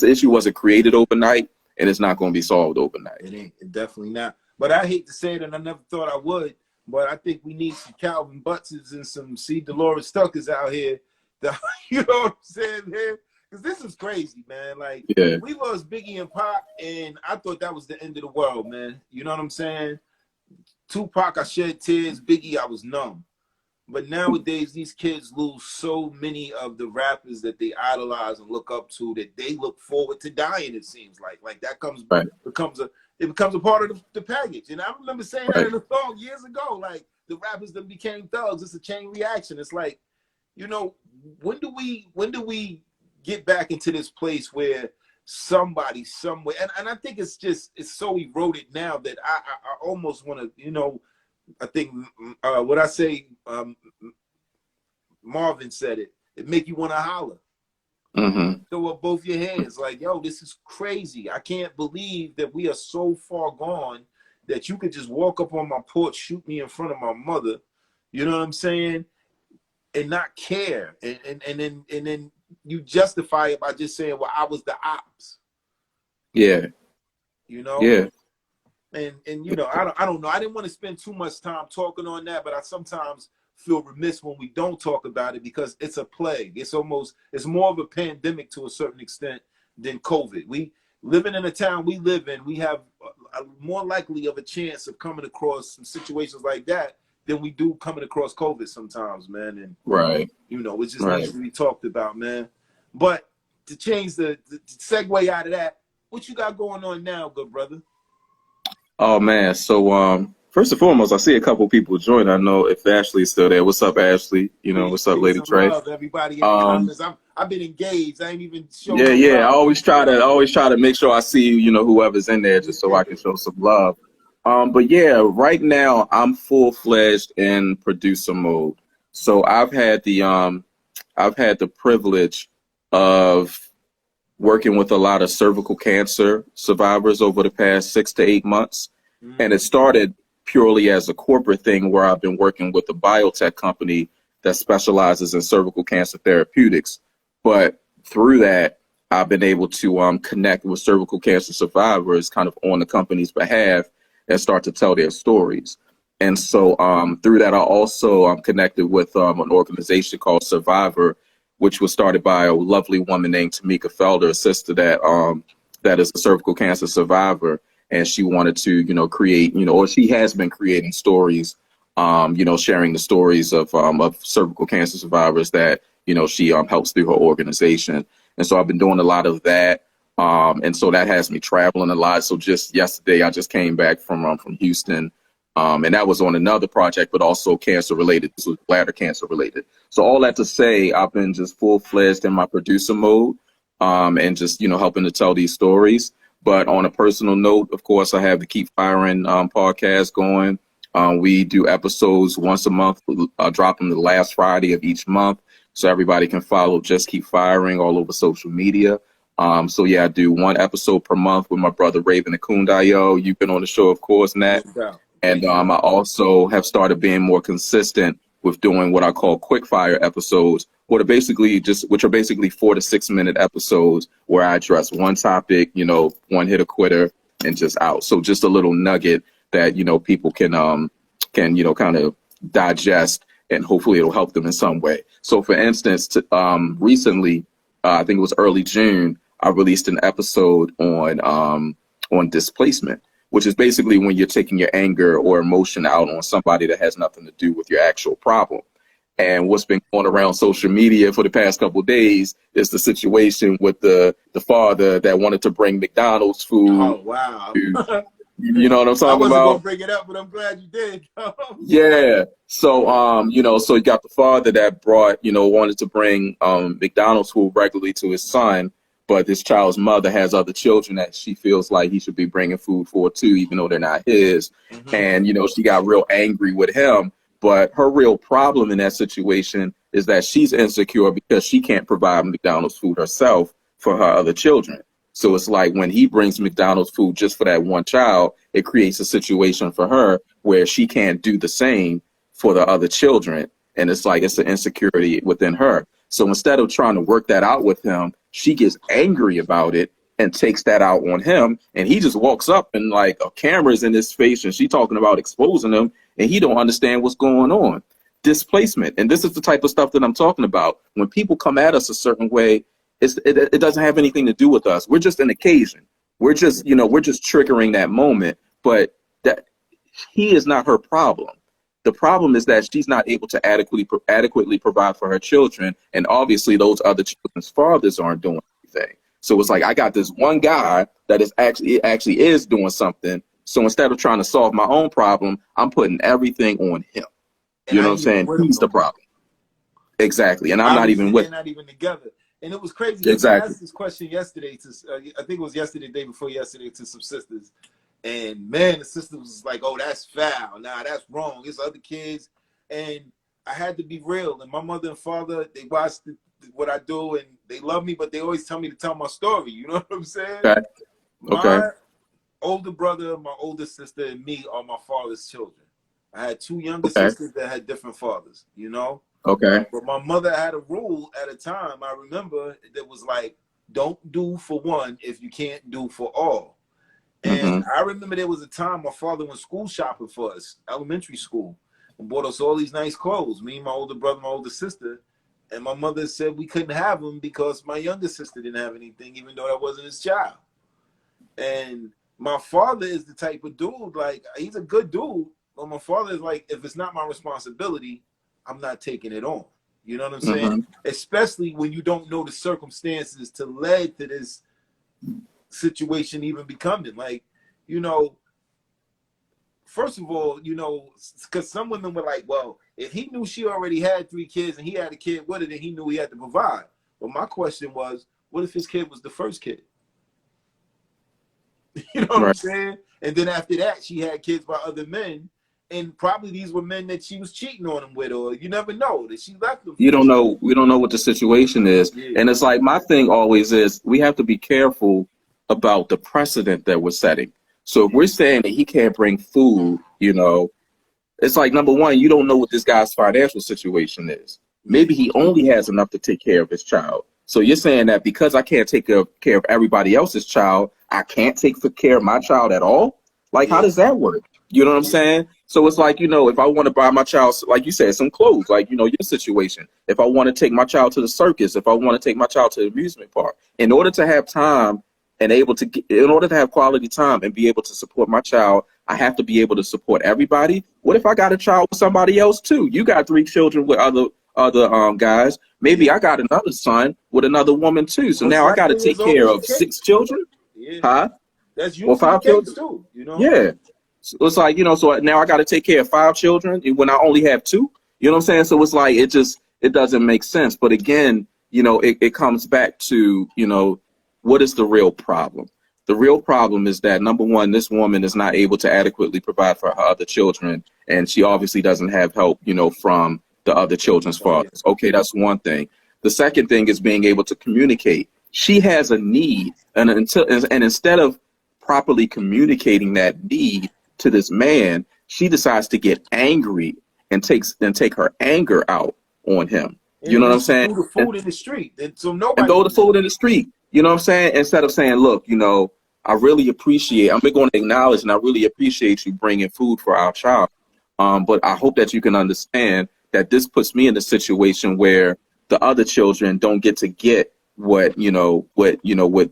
issue wasn't created overnight, and it's not going to be solved overnight. It ain't, definitely not. But I hate to say it, and I never thought I would, but I think we need some Calvin Buttses and some C. Dolores Tuckers out here. You know what I'm saying, man? Because this is crazy, man. Like, yeah. We lost Biggie and Pac, and I thought that was the end of the world, man. You know what I'm saying? Tupac, I shed tears. Biggie, I was numb. But nowadays, these kids lose so many of the rappers that they idolize and look up to that they look forward to dying, it seems like. Like, that becomes a part of the package. And I remember saying that in a song years ago. Like, the rappers that became thugs. It's a chain reaction. It's like, you know, when do we get back into this place where somebody somewhere, and I think it's so eroded now that I almost want to, you know, I think what I say, Marvin said it make you want to holler. Mm-hmm. Throw up both your hands like, yo, this is crazy. I can't believe that we are so far gone that you could just walk up on my porch, shoot me in front of my mother, you know what I'm saying, and not care. And then you justify it by just saying, well, I was the ops. Yeah. You know? Yeah. And you know, I don't know. I didn't want to spend too much time talking on that, but I sometimes feel remiss when we don't talk about it because it's a plague. It's more of a pandemic to a certain extent than COVID. We living in the town we live in, we have a more likely of a chance of coming across some situations like that than we do coming across COVID sometimes, man. And right, you know, it just needs to be talked about, man. But to change the segue out of that, what you got going on now, good brother? Oh man, so first and foremost, I see a couple people join. I know if Ashley's still there. What's up, Ashley? You know, what's up, Lady Trey? Love everybody in the comments. I've been engaged. I ain't even showing. Yeah. I always try to make sure I see, you know, whoever's in there just so I can show some love. But yeah, right now I'm full-fledged in producer mode. So I've had the privilege of working with a lot of cervical cancer survivors over the past 6 to 8 months. Mm-hmm. And it started purely as a corporate thing where I've been working with a biotech company that specializes in cervical cancer therapeutics. But through that, I've been able to connect with cervical cancer survivors kind of on the company's behalf and start to tell their stories. And so through that, I also connected with an organization called Survivor, which was started by a lovely woman named Tamika Felder, a sister that is a cervical cancer survivor. And she wanted to, create, or she has been creating stories, sharing the stories of cervical cancer survivors that, she helps through her organization. And so I've been doing a lot of that. And so that has me traveling a lot. So just yesterday, I just came back from Houston. And that was on another project, but also cancer related. This was bladder cancer related. So all that to say, I've been just full-fledged in my producer mode, and just, helping to tell these stories. But on a personal note, of course, I have the Keep Firing podcast going. We do episodes once a month, drop them the last Friday of each month. So everybody can follow Just Keep Firing all over social media. So yeah, I do one episode per month with my brother Raven Akundayo. You've been on the show, of course, Nat. And I also have started being more consistent with doing what I call quick fire episodes, which are basically 4 to 6 minute episodes where I address one topic, one hitter quitter and just out. So just a little nugget that, people can kind of digest, and hopefully it'll help them in some way. So for instance, recently, I think it was early June, I released an episode on displacement, which is basically when you're taking your anger or emotion out on somebody that has nothing to do with your actual problem. And what's been going around social media for the past couple of days is the situation with the father that wanted to bring McDonald's food. Oh, wow. You know what I'm talking about? I wasn't going to bring it up, but I'm glad you did. Yeah. So, so you got the father that wanted to bring McDonald's food regularly to his son, but this child's mother has other children that she feels like he should be bringing food for too, even though they're not his. Mm-hmm. And, she got real angry with him. But her real problem in that situation is that she's insecure because she can't provide McDonald's food herself for her other children. So it's like when he brings McDonald's food just for that one child, it creates a situation for her where she can't do the same for the other children. And it's like it's an insecurity within her. So instead of trying to work that out with him, she gets angry about it and takes that out on him. And he just walks up and like a camera's in his face and she talking about exposing him and he don't understand what's going on. Displacement. And this is the type of stuff that I'm talking about. When people come at us a certain way, it doesn't have anything to do with us. We're just an occasion. We're just triggering that moment, but that he is not her problem. The problem is that she's not able to adequately provide for her children. And obviously those other children's fathers aren't doing anything. So it's like, I got this one guy that is actually is doing something. So instead of trying to solve my own problem, I'm putting everything on him. You know what I'm saying? He's the problem. Exactly. And I'm not even with. They're not even together. And it was crazy. Exactly. I asked this question yesterday to, I think it was yesterday, the day before yesterday, to some sisters. And man, the sister was like, "Oh, that's foul. Nah, that's wrong. It's other kids." And I had to be real. And my mother and father, they watched what I do, and they love me, but they always tell me to tell my story. You know what I'm saying? Okay. My older brother, my older sister, and me are my father's children. I had two younger sisters that had different fathers. You know? Okay. But my mother had a rule at a time, I remember, that was like, don't do for one if you can't do for all. And I remember there was a time my father went school shopping for us, elementary school, and bought us all these nice clothes, me, my older brother, my older sister. And my mother said we couldn't have them because my younger sister didn't have anything, even though that wasn't his child. And my father is the type of dude, like, he's a good dude, but my father is like, if it's not my responsibility, I'm not taking it on. You know what I'm saying? Especially when you don't know the circumstances to lead to this situation even becoming. Like, first of all, because some women were like, well, if he knew she already had 3 kids and he had a kid with her, then he knew he had to provide. But my question was, what if his kid was the first kid? You know what I'm saying? And then after that, she had kids by other men. And probably these were men that she was cheating on him with, or you never know that she left them. You don't know. We don't know what the situation is. Yeah. And it's like, my thing always is, we have to be careful about the precedent that we're setting. So if we're saying that he can't bring food, it's like, number one, you don't know what this guy's financial situation is. Maybe he only has enough to take care of his child. So you're saying that because I can't take care of everybody else's child, I can't take care of my child at all? Like, how does that work? You know what I'm saying? So it's like, if I want to buy my child, like you said, some clothes, like, your situation, if I want to take my child to the circus, if I want to take my child to the amusement park, in order to have time and in order to have quality time and be able to support my child, I have to be able to support everybody. What if I got a child with somebody else too? You got 3 children with other guys. Maybe I got another son with another woman too. So Most now I got to likely take is care always the of case. 6 children, Yeah, huh? that's Or usually the 5 case children. too. You know. Yeah. So it's like, so now I got to take care of 5 children when I only have 2. You know what I'm saying? So it's like, it doesn't make sense. But again, it comes back to, what is the real problem? The real problem is that, number one, this woman is not able to adequately provide for her other children. And she obviously doesn't have help, from the other children's Oh yeah. fathers. Okay, that's one thing. The second thing is being able to communicate. She has a need. And instead of properly communicating that need to this man, she decides to get angry and take her anger out on him. You And know what then I'm she saying? threw the food in the street, and so And nobody throw the can do food it. in the street. You know what I'm saying? Instead of saying, look, I really appreciate, I'm going to acknowledge and I really appreciate you bringing food for our child. But I hope that you can understand that this puts me in a situation where the other children don't get what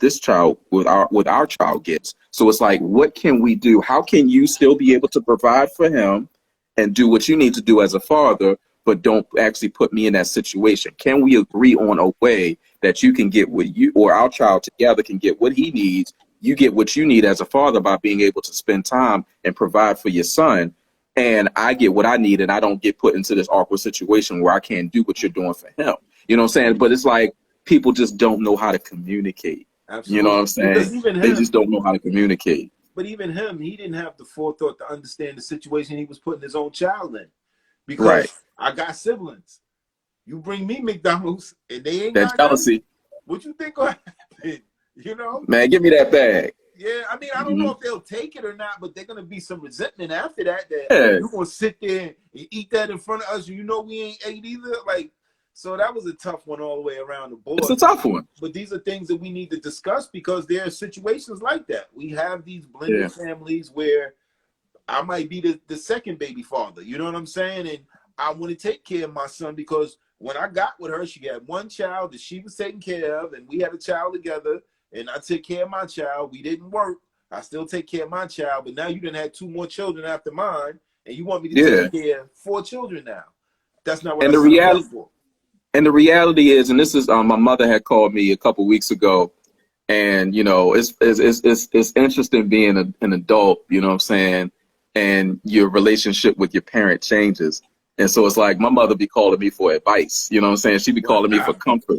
this child, with our child gets. So it's like, what can we do? How can you still be able to provide for him and do what you need to do as a father, but don't actually put me in that situation? Can we agree on a way that you can get what you, or our child together can get what he needs? You get what you need as a father by being able to spend time and provide for your son. And I get what I need, and I don't get put into this awkward situation where I can't do what you're doing for him. You know what I'm saying? But it's like people just don't know how to communicate. You know what I'm Absolutely, saying? because even They him, just don't know how to communicate. but even him, he didn't have the forethought to understand the situation he was putting his own child in. Right. Because I got siblings. You bring me McDonald's and they ain't That got nothing. jealousy. What you think will happen? You know? Man, give me that bag. Yeah, I mean, I don't Hmm. know if they'll take it or not, but they're gonna be some resentment after that. That Yeah, you're gonna sit there and eat that in front of us, and we ain't ate either. Like, so that was a tough one all the way around the it's a board. tough one. But these are things that we need to discuss because there are situations like that. We have these Yeah. blended families where I might be the second baby father. You know what I'm saying? And I want to take care of my son because when I got with her, she had one child that she was taking care of, and we had a child together. And I took care of my child. We didn't work. I still take care of my child. But now you done had 2 more children after mine, and you want me to Yeah. take care of 4 children now. That's not what I And the signed up reality for. and the reality is, and this is my mother had called me a couple weeks ago, and it's interesting being an adult, you know what I'm saying, and your relationship with your parent changes. And so it's like my mother be calling me for advice, you know what I'm saying? She be calling me for comfort.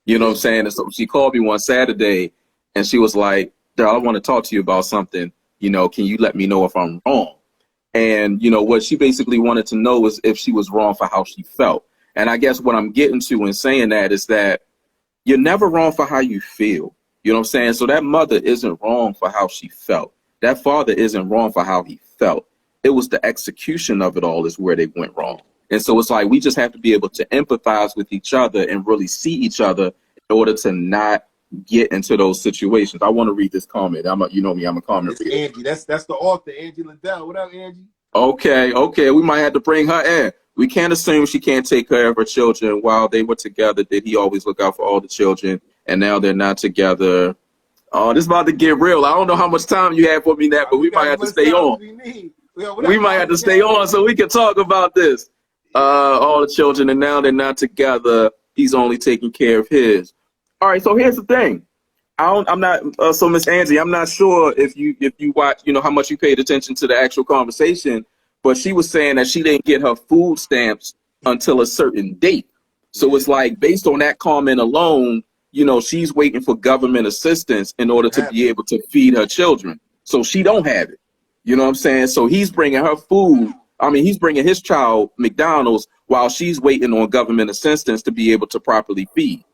You know what Yeah. I'm saying? And so she called me one Saturday and she was like, Daryl, I want to talk to you about something. Can you let me know if I'm wrong? And what she basically wanted to know was if she was wrong for how she felt. And I guess what I'm getting to in saying that is that you're never wrong for how you feel. You know what I'm saying? So that mother isn't wrong for how she felt. That father isn't wrong for how he felt. It was the execution of it all is where they went wrong. And so it's like we just have to be able to empathize with each other and really see each other in order to not get into those situations. I want to read this comment. You know me, I'm a comment It's reader. Angie. That's the author, Angie Liddell. What up, Angie? Okay. We might have to bring her in. We can't assume she can't take care of her children. While they were together, did he always look out for all the children? And now they're not together. Oh, this is about to get real. I don't know how much time you have for me, Nat, but We we got might as have to much stay time on. as we need. Yo, what We up, might have Molly to stay Cat? on so we can talk about this. All the children, and now they're not together. He's only taking care of his. All right, so here's the thing. I'm not. So Miss Angie, I'm not sure if you watch, how much you paid attention to the actual conversation, but she was saying that she didn't get her food stamps until a certain date. So Yeah, it's like based on that comment alone, she's waiting for government assistance in order to have be it. able to feed her children. So she don't have it. You know what I'm saying? So he's bringing her food. I mean, he's bringing his child McDonald's while she's waiting on government assistance to be able to properly feed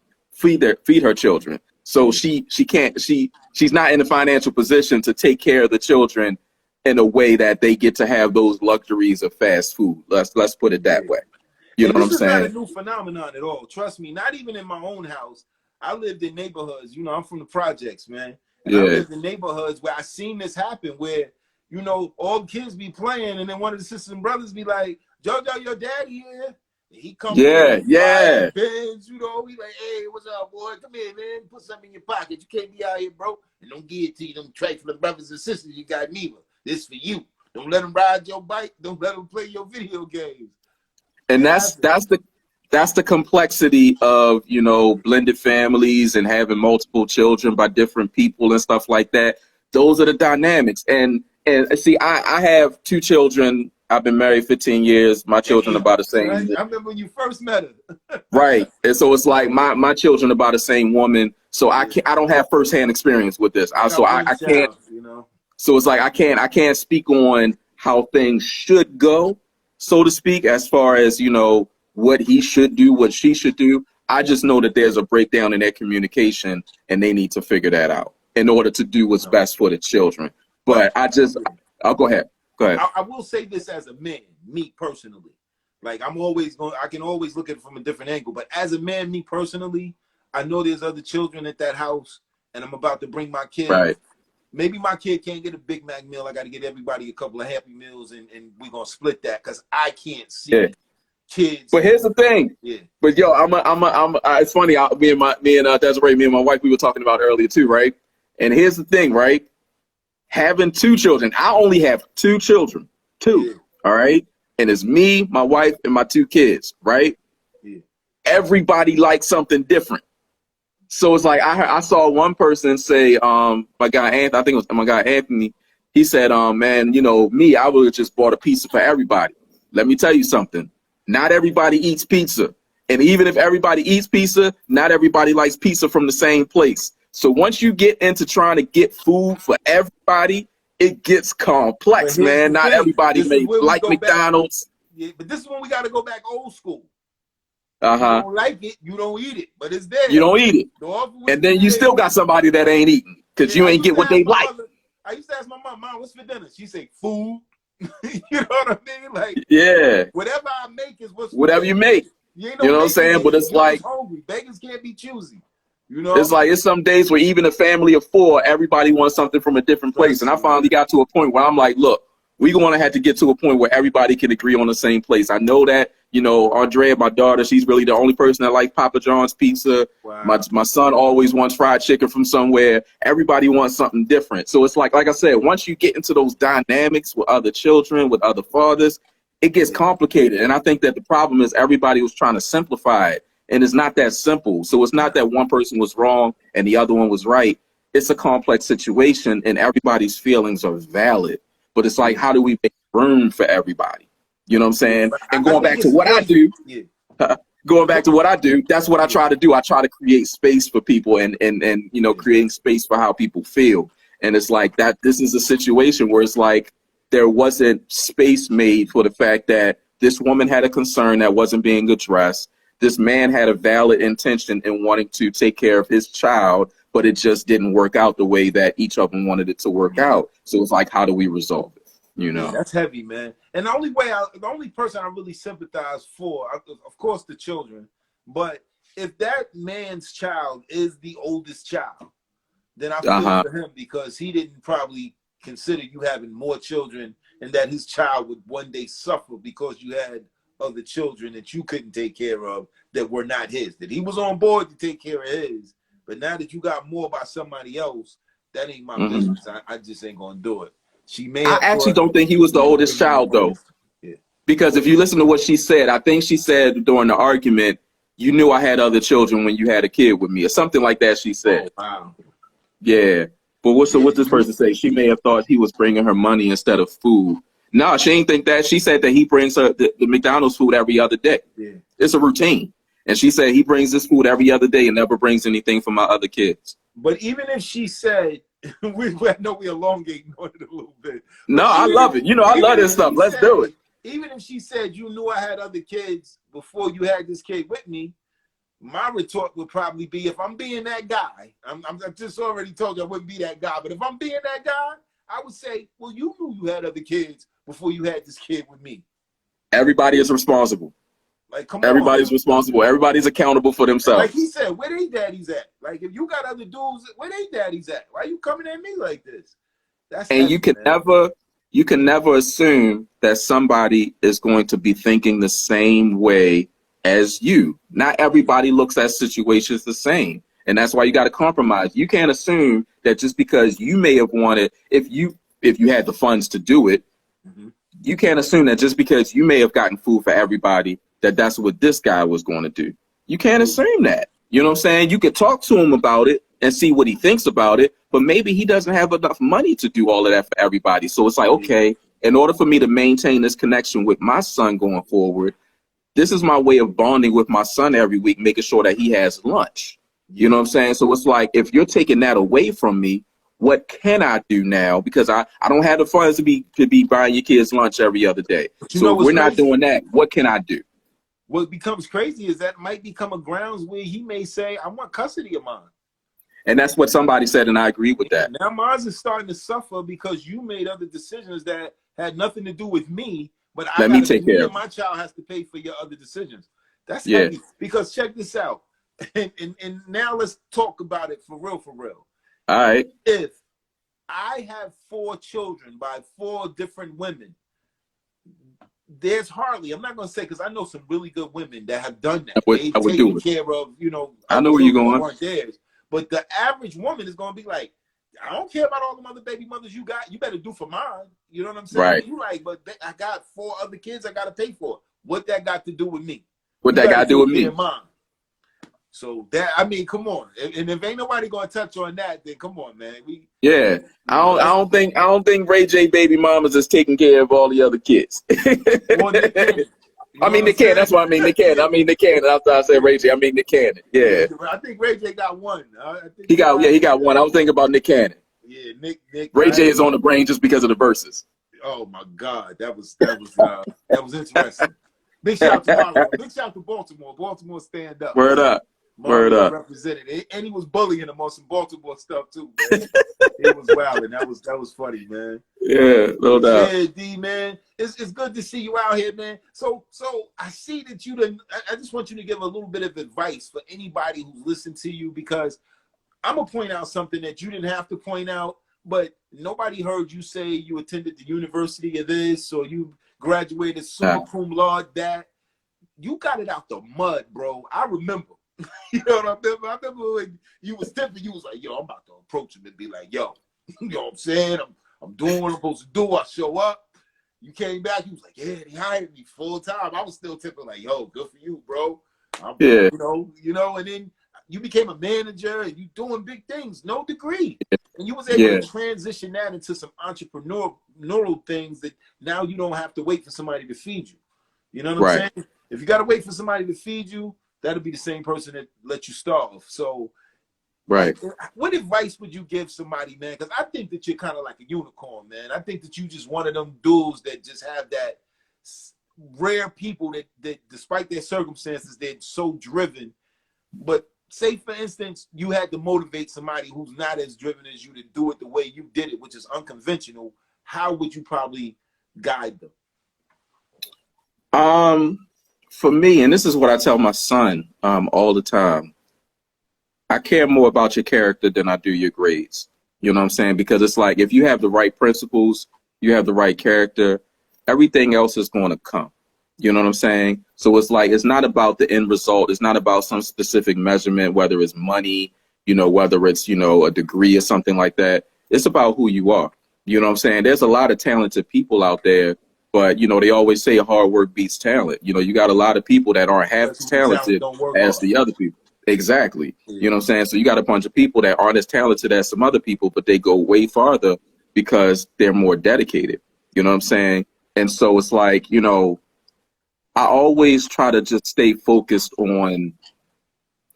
her children. So she can't she's not in a financial position to take care of the children in a way that they get to have those luxuries of fast food. Let's put it that Yeah. way. You know And what this I'm is not a saying? new phenomenon at all. Trust me, not even in my own house. I lived in neighborhoods. I'm from the projects, man. And I Yeah. lived in neighborhoods where I seen this happen where, you know, all kids be playing, and then one of the sisters and brothers be like, JoJo, your daddy here. And he come Yeah, through, yeah. Benz, you know, he like, hey, what's up, boy? Come here, man. Put something in your pocket. You can't be out here, bro. And don't give it to you, them trifling brothers and sisters you got neither. This for you. Don't let them ride your bike. Don't let them play your video games. And that's the complexity of, you know, blended families and having multiple children by different people and stuff like that. Those are the dynamics. And see, I have 2 children. I've been married 15 years. My children are about the same. Right? I remember when you first met her. Right. And so it's like my children are about the same woman. So I don't have firsthand experience with this. I can't, you know. so it's like I can't speak on how things should go, so to speak, as far as, you know, what he should do, what she should do. I just know that there's a breakdown in their communication, and they need to figure that out in order to do what's best for the children. But I'll go ahead. Go ahead. I will say this as a man, me personally. Like, I can always look at it from a different angle. But as a man, me personally, I know there's other children at that house, and I'm about to bring my kid. Right. Maybe my kid can't get a Big Mac meal. I got to get everybody a couple of Happy Meals, and we're going to split that because I can't see kids. But here's the thing. Yeah. But yo, it's funny. Me and Desiree, me and my wife, we were talking about earlier too, right? And here's the thing, right? Having 2 children. I only have 2 children. 2. Yeah. All right. And it's me, my wife, and my 2 kids, right? Yeah. Everybody likes something different. So it's like I saw one person say, my guy Anthony, I think it was my guy Anthony, he said, man, you know, me, I would have just bought a pizza for everybody. Let me tell you something. Not everybody eats pizza. And even if everybody eats pizza, not everybody likes pizza from the same place. So once you get into trying to get food for everybody, it gets complex, man. Not everybody may like McDonald's. Yeah, but this is when we got to go back old school. Uh-huh. You don't like it, you don't eat it, but it's there. You don't eat it. And then you still got somebody that ain't eating because you ain't get what they like. I used to ask my mom, what's for dinner? She say food. You know what I mean? Like, yeah. Whatever I make is whatever you make. You know what I'm saying? But it's like hungry. Beggars can't be choosy. You know, it's like it's some days where even a family of 4, everybody wants something from a different place. And I finally got to a point where I'm like, look, we're going to have to get to a point where everybody can agree on the same place. I know that, you know, Andrea, my daughter, she's really the only person that likes Papa John's pizza. Wow. My son always wants fried chicken from somewhere. Everybody wants something different. So it's like I said, once you get into those dynamics with other children, with other fathers, it gets complicated. And I think that the problem is everybody was trying to simplify it. And it's not that simple. So it's not that one person was wrong and the other one was right. It's a complex situation and everybody's feelings are valid. But it's like, how do we make room for everybody? You know what I'm saying? And going back to what I do, that's what I try to do. I try to create space for people and you know, creating space for how people feel. And it's like that. This is a situation where it's like there wasn't space made for the fact that this woman had a concern that wasn't being addressed. This man had a valid intention in wanting to take care of his child, but it just didn't work out the way that each of them wanted it to work out. So it's like, how do we resolve it? You know, that's heavy, man. And the only person I really sympathize for, of course, the children. But if that man's child is the oldest child, then I feel for him because he didn't probably consider you having more children and that his child would one day suffer because you had other children that you couldn't take care of that were not his. That he was on board to take care of his, but now that you got more by somebody else, that ain't my business. I just ain't gonna do it. I actually don't think he was the oldest child though, because if you listen to what she said, I think she said during the argument, "You knew I had other children when you had a kid with me," or something like that. She said, "Oh, wow, yeah." But what this person say? She may have thought he was bringing her money instead of food. No, she ain't think that. She said that he brings her the McDonald's food every other day. Yeah. It's a routine. And she said he brings this food every other day and never brings anything for my other kids. But even if she said, I know we elongating on it a little bit. No, I love it. You know, I love this stuff. Let's do it. Even if she said, you knew I had other kids before you had this kid with me, my retort would probably be, if I'm being that guy, I'm just already told you I wouldn't be that guy, but if I'm being that guy, I would say, well, you knew you had other kids before you had this kid with me. Everybody is responsible. Like, come Everybody's responsible. Everybody's accountable for themselves. Like he said, where they daddies at? Like, if you got other dudes, where they daddies at? Why are you coming at me like this? And you can you can never assume that somebody is going to be thinking the same way as you. Not everybody looks at situations the same. And that's why you got to compromise. You can't assume that just because you may have wanted, if you had the funds to do it, you can't assume that just because you may have gotten food for everybody, that that's what this guy was going to do. You can't assume that. You know what I'm saying? You could talk to him about it and see what he thinks about it, but maybe he doesn't have enough money to do all of that for everybody. So it's like, okay, in order for me to maintain this connection with my son going forward, this is my way of bonding with my son every week, making sure that he has lunch. You know what I'm saying? So it's like, if you're taking that away from me, what can I do now? Because I don't have the funds to be buying your kids lunch every other day. So if we're not doing that, what can I do? What becomes crazy is that might become a grounds where he may say, I want custody of mine. And that's what somebody said, and I agree with that. Now mine is starting to suffer because you made other decisions that had nothing to do with me, but Let me take care of my child has to pay for your other decisions. That's heavy. Because check this out. And now let's talk about it for real, for real. All right. If I have 4 children by 4 different women, there's hardly, I'm not going to say, because I know some really good women that have done that. They've taken care of, you know, I know where you're going. Weren't theirs. But the average woman is going to be like, I don't care about all the other baby mothers you got. You better do for mine. You know what I'm saying? Right. You like, but I got 4 other kids I got to pay for. What that got to do with me? What that got to do with me? Mine. So that, I mean, come on. And if ain't nobody going to touch on that, then come on, man. I don't think Ray J baby mamas is taking care of all the other kids. Well, they can. I mean, they can. That's what I mean. They can. I mean, they can. After I said Ray J, I mean Nick Cannon. Yeah. I think Ray J got one. He got one. I was thinking about Nick Cannon. Yeah, Nick. Ray J is on the brain just because of the verses. Oh my God, that was interesting. Big shout to Baltimore. Big shout to Baltimore. Baltimore stand up. Word up. Word up. Represented, and he was bullying them on some Baltimore stuff too, man. It was wild, and that was funny, man. Yeah, no doubt. Yeah, D, man, it's good to see you out here, man. So I see that you done. I just want you to give a little bit of advice for anybody who's listened to you, because I'm gonna point out something that you didn't have to point out, but nobody heard you say you attended the university of this, or you graduated summa cum laude. That you got it out the mud, bro. I remember. You know what I remember? I remember when you was tipping, you was like, yo, I'm about to approach him and be like, yo, you know what I'm saying? I'm doing what I'm supposed to do. I show up. You came back, you was like, yeah, they hired me full time. I was still tipping like, yo, good for you, bro. You know, and then you became a manager and you doing big things, no degree. And you was able to transition that into some entrepreneurial things that now you don't have to wait for somebody to feed you. You know what I'm saying? If you got to wait for somebody to feed you, that'll be the same person that let you starve. So, what advice would you give somebody, man? Because I think that you're kind of like a unicorn, man. I think that you just one of them dudes that just have that rare people that despite their circumstances, they're so driven. But say, for instance, you had to motivate somebody who's not as driven as you to do it the way you did it, which is unconventional. How would you probably guide them? For me, and this is what I tell my son all the time, I care more about your character than I do your grades. You know what I'm saying? Because it's like, if you have the right principles, you have the right character, everything else is going to come. You know what I'm saying? So it's like, it's not about the end result. It's not about some specific measurement, whether it's money, you know, whether it's, you know, a degree or something like that. It's about who you are. You know what I'm saying? There's a lot of talented people out there. But, you know, they always say hard work beats talent. You know, you got a lot of people that aren't half as talented as the other people. Exactly. Yeah. You know what I'm saying? So you got a bunch of people that aren't as talented as some other people, but they go way farther because they're more dedicated. You know what I'm saying? And so it's like, you know, I always try to just stay focused on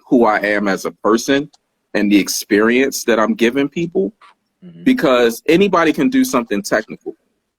who I am as a person and the experience that I'm giving people, because anybody can do something technical.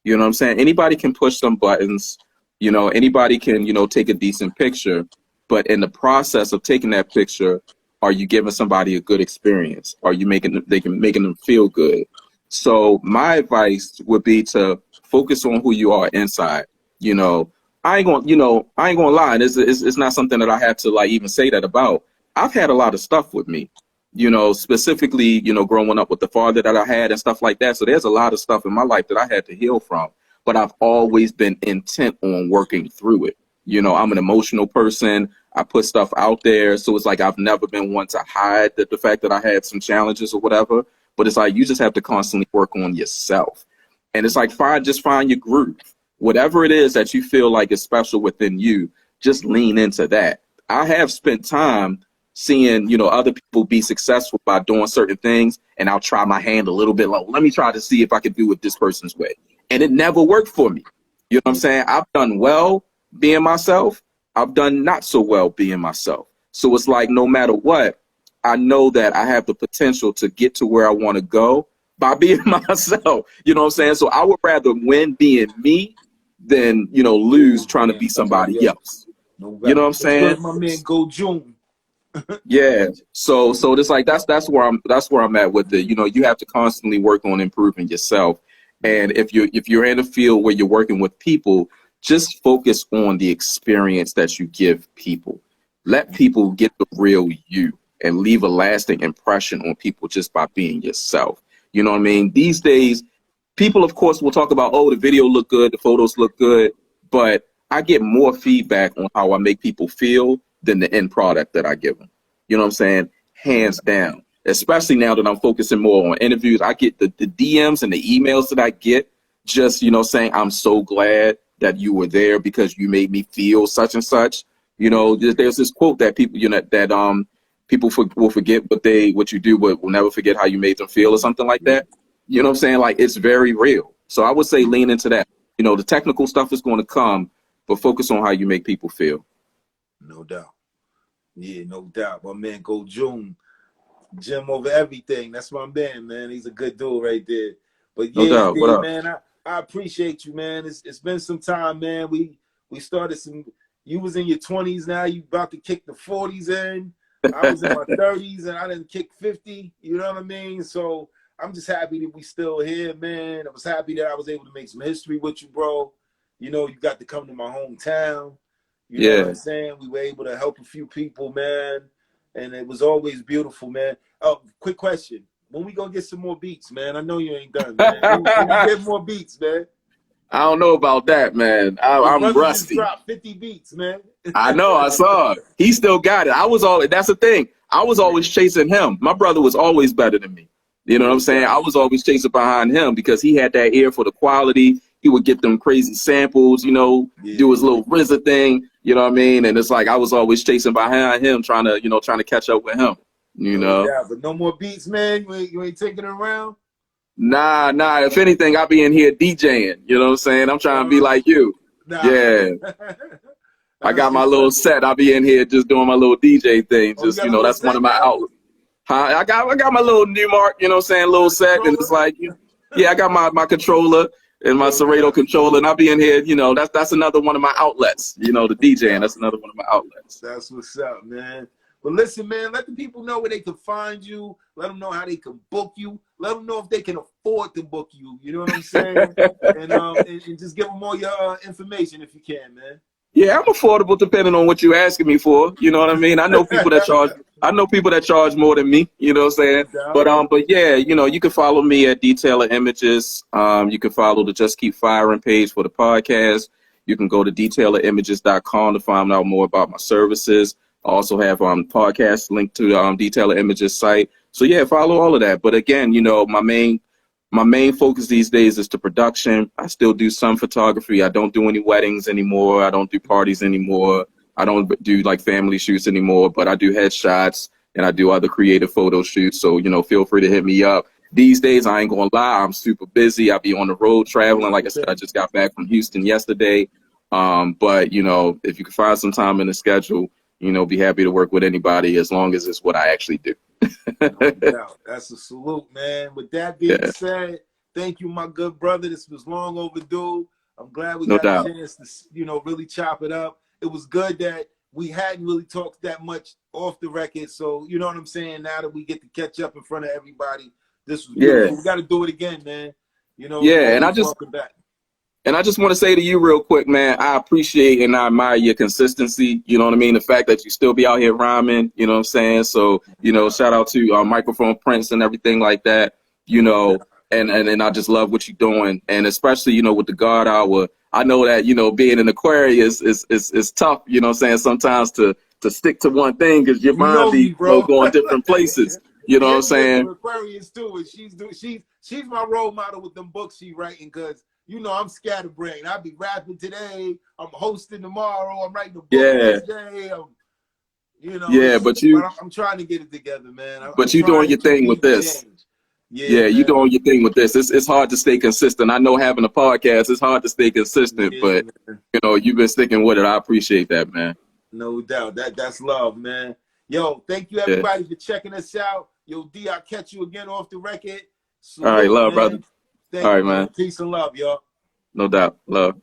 You know what I'm saying? Anybody can push some buttons, you know, anybody can, you know, take a decent picture. But in the process of taking that picture, are you giving somebody a good experience? Are you making them feel good? So my advice would be to focus on who you are inside. You know, I ain't gonna lie. It's not something that I have to like even say that about. I've had a lot of stuff with me. you know, specifically, you know, growing up with the father that I had and stuff like that. So there's a lot of stuff in my life that I had to heal from, but I've always been intent on working through it. You know, I'm an emotional person. I put stuff out there. So it's like I've never been one to hide the fact that I had some challenges or whatever. But it's like you just have to constantly work on yourself. And it's like just find your groove. Whatever it is that you feel like is special within you, just lean into that. I have spent time seeing, you know, other people be successful by doing certain things, and I'll try my hand a little bit. Like, let me try to see if I can do it this person's way. And it never worked for me. You know what I'm saying? I've done well being myself. I've done not so well being myself. So it's like no matter what, I know that I have the potential to get to where I want to go by being myself. You know what I'm saying? So I would rather win being me than, you know, lose trying to be somebody else. You know what I'm saying? My man Go June. Yeah. So it's like that's where I'm at with it. You know, you have to constantly work on improving yourself. And if you're in a field where you're working with people, just focus on the experience that you give people. Let people get the real you and leave a lasting impression on people just by being yourself. You know what I mean? These days, people, of course, will talk about, oh, the video look good, the photos look good, but I get more feedback on how I make people feel than the end product that I give them. You know what I'm saying? Hands down. Especially now that I'm focusing more on interviews, I get the DMs and the emails that I get just, you know, saying, I'm so glad that you were there because you made me feel such and such. You know, there's this quote that people, you know, that people will forget what you do, but will never forget how you made them feel or something like that. You know what I'm saying? Like, it's very real. So I would say lean into that. You know, the technical stuff is going to come, but focus on how you make people feel. No doubt. Yeah, no doubt. My man Go June, Jim over everything. That's my man. He's a good dude right there. But yeah, No doubt. What up? man, I appreciate you, man. It's been some time, man. We started some. You was in your 20s now. You about to kick the 40s in. I was in my 30s and I didn't kick 50. You know what I mean? So I'm just happy that we still here, man. I was happy that I was able to make some history with you, bro. You know, you got to come to my hometown. You know what I'm saying? We were able to help a few people, man. And it was always beautiful, man. Oh, quick question. When we gonna get some more beats, man? I know you ain't done, man. When we get more beats, man? I don't know about that, man. I'm rusty. Just dropped 50 beats, man. I know. I saw it. He still got it. That's the thing. I was always chasing him. My brother was always better than me. You know what I'm saying? I was always chasing behind him because he had that ear for the quality. He would get them crazy samples, you know, do his little RZA thing, you know what I mean? And it's like I was always chasing behind him, trying to catch up with him, you know? Yeah, but no more beats, man. You ain't taking it around? Nah. If anything, I'll be in here DJing, you know what I'm saying? I'm trying to be like you. Nah. Yeah. I got my little set. I'll be in here just doing my little DJ thing. Just, you know, that's one of my outlets. I got my little Newmark, you know what I'm saying, little set. And it's like, yeah, I got my controller and my Serato controller, and I'll be in here, you know, that's another one of my outlets, you know, the DJing, that's another one of my outlets. That's what's up, man. But listen, man, let the people know where they can find you. Let them know how they can book you. Let them know if they can afford to book you. You know what I'm saying? and just give them all your information if you can, man. Yeah, I'm affordable depending on what you're asking me for. You know what I mean? I know people that charge more than me, you know what I'm saying? But yeah, you know, you can follow me at Detailer Images. You can follow the Just Keep Firing page for the podcast. You can go to detailerimages.com to find out more about my services. I also have podcasts linked to the Detailer Images site. So yeah, follow all of that. But again, you know, my main focus these days is to production. I still do some photography. I don't do any weddings anymore. I don't do parties anymore. I don't do like family shoots anymore, but I do headshots and I do other creative photo shoots. So, you know, feel free to hit me up. These days, I ain't gonna lie, I'm super busy. I'll be on the road traveling. Like I said, I just got back from Houston yesterday. But, you know, if you can find some time in the schedule, you know, be happy to work with anybody as long as it's what I actually do. No doubt. That's a salute, man. With that being said, thank you, my good brother. This was long overdue. I'm glad we got a chance to, you know, really chop it up. It was good that we hadn't really talked that much off the record. So, you know what I'm saying? Now that we get to catch up in front of everybody, this was beautiful. We got to do it again, man. You know, and I just, welcome back. And I just want to say to you real quick, man, I appreciate and I admire your consistency. You know what I mean? The fact that you still be out here rhyming, you know what I'm saying? So, you know, shout out to Microphone Prince and everything like that, you No know, doubt. and I just love what you're doing. And especially, you know, with the God Hour, I know that, you know, being an Aquarius is tough, you know what I'm saying, sometimes to stick to one thing because your You mind know be, me, you know, bro. going different places. You know what I'm Angela's saying? an Aquarius too, and she's my role model with them books she writing, because you know I'm scatterbrained. I be rapping today, I'm hosting tomorrow, I'm writing a book Yeah. next day. You know, Yeah. but I'm trying to get it together, man. I'm But you doing trying your to thing be with the this. change. Yeah, Yeah, you man. doing your thing with this. It's hard to stay consistent. I know having a podcast, it's hard to stay consistent, Yeah, but man. you know, you've been sticking with it. I appreciate that, man. No doubt. That's love, man. Yo, thank you Yeah. everybody for checking us out. Yo, D, I'll catch you again off the record. All right, Salute, love, brother. man. All Thank right, you, man. man. Peace and love, y'all. No doubt. Love.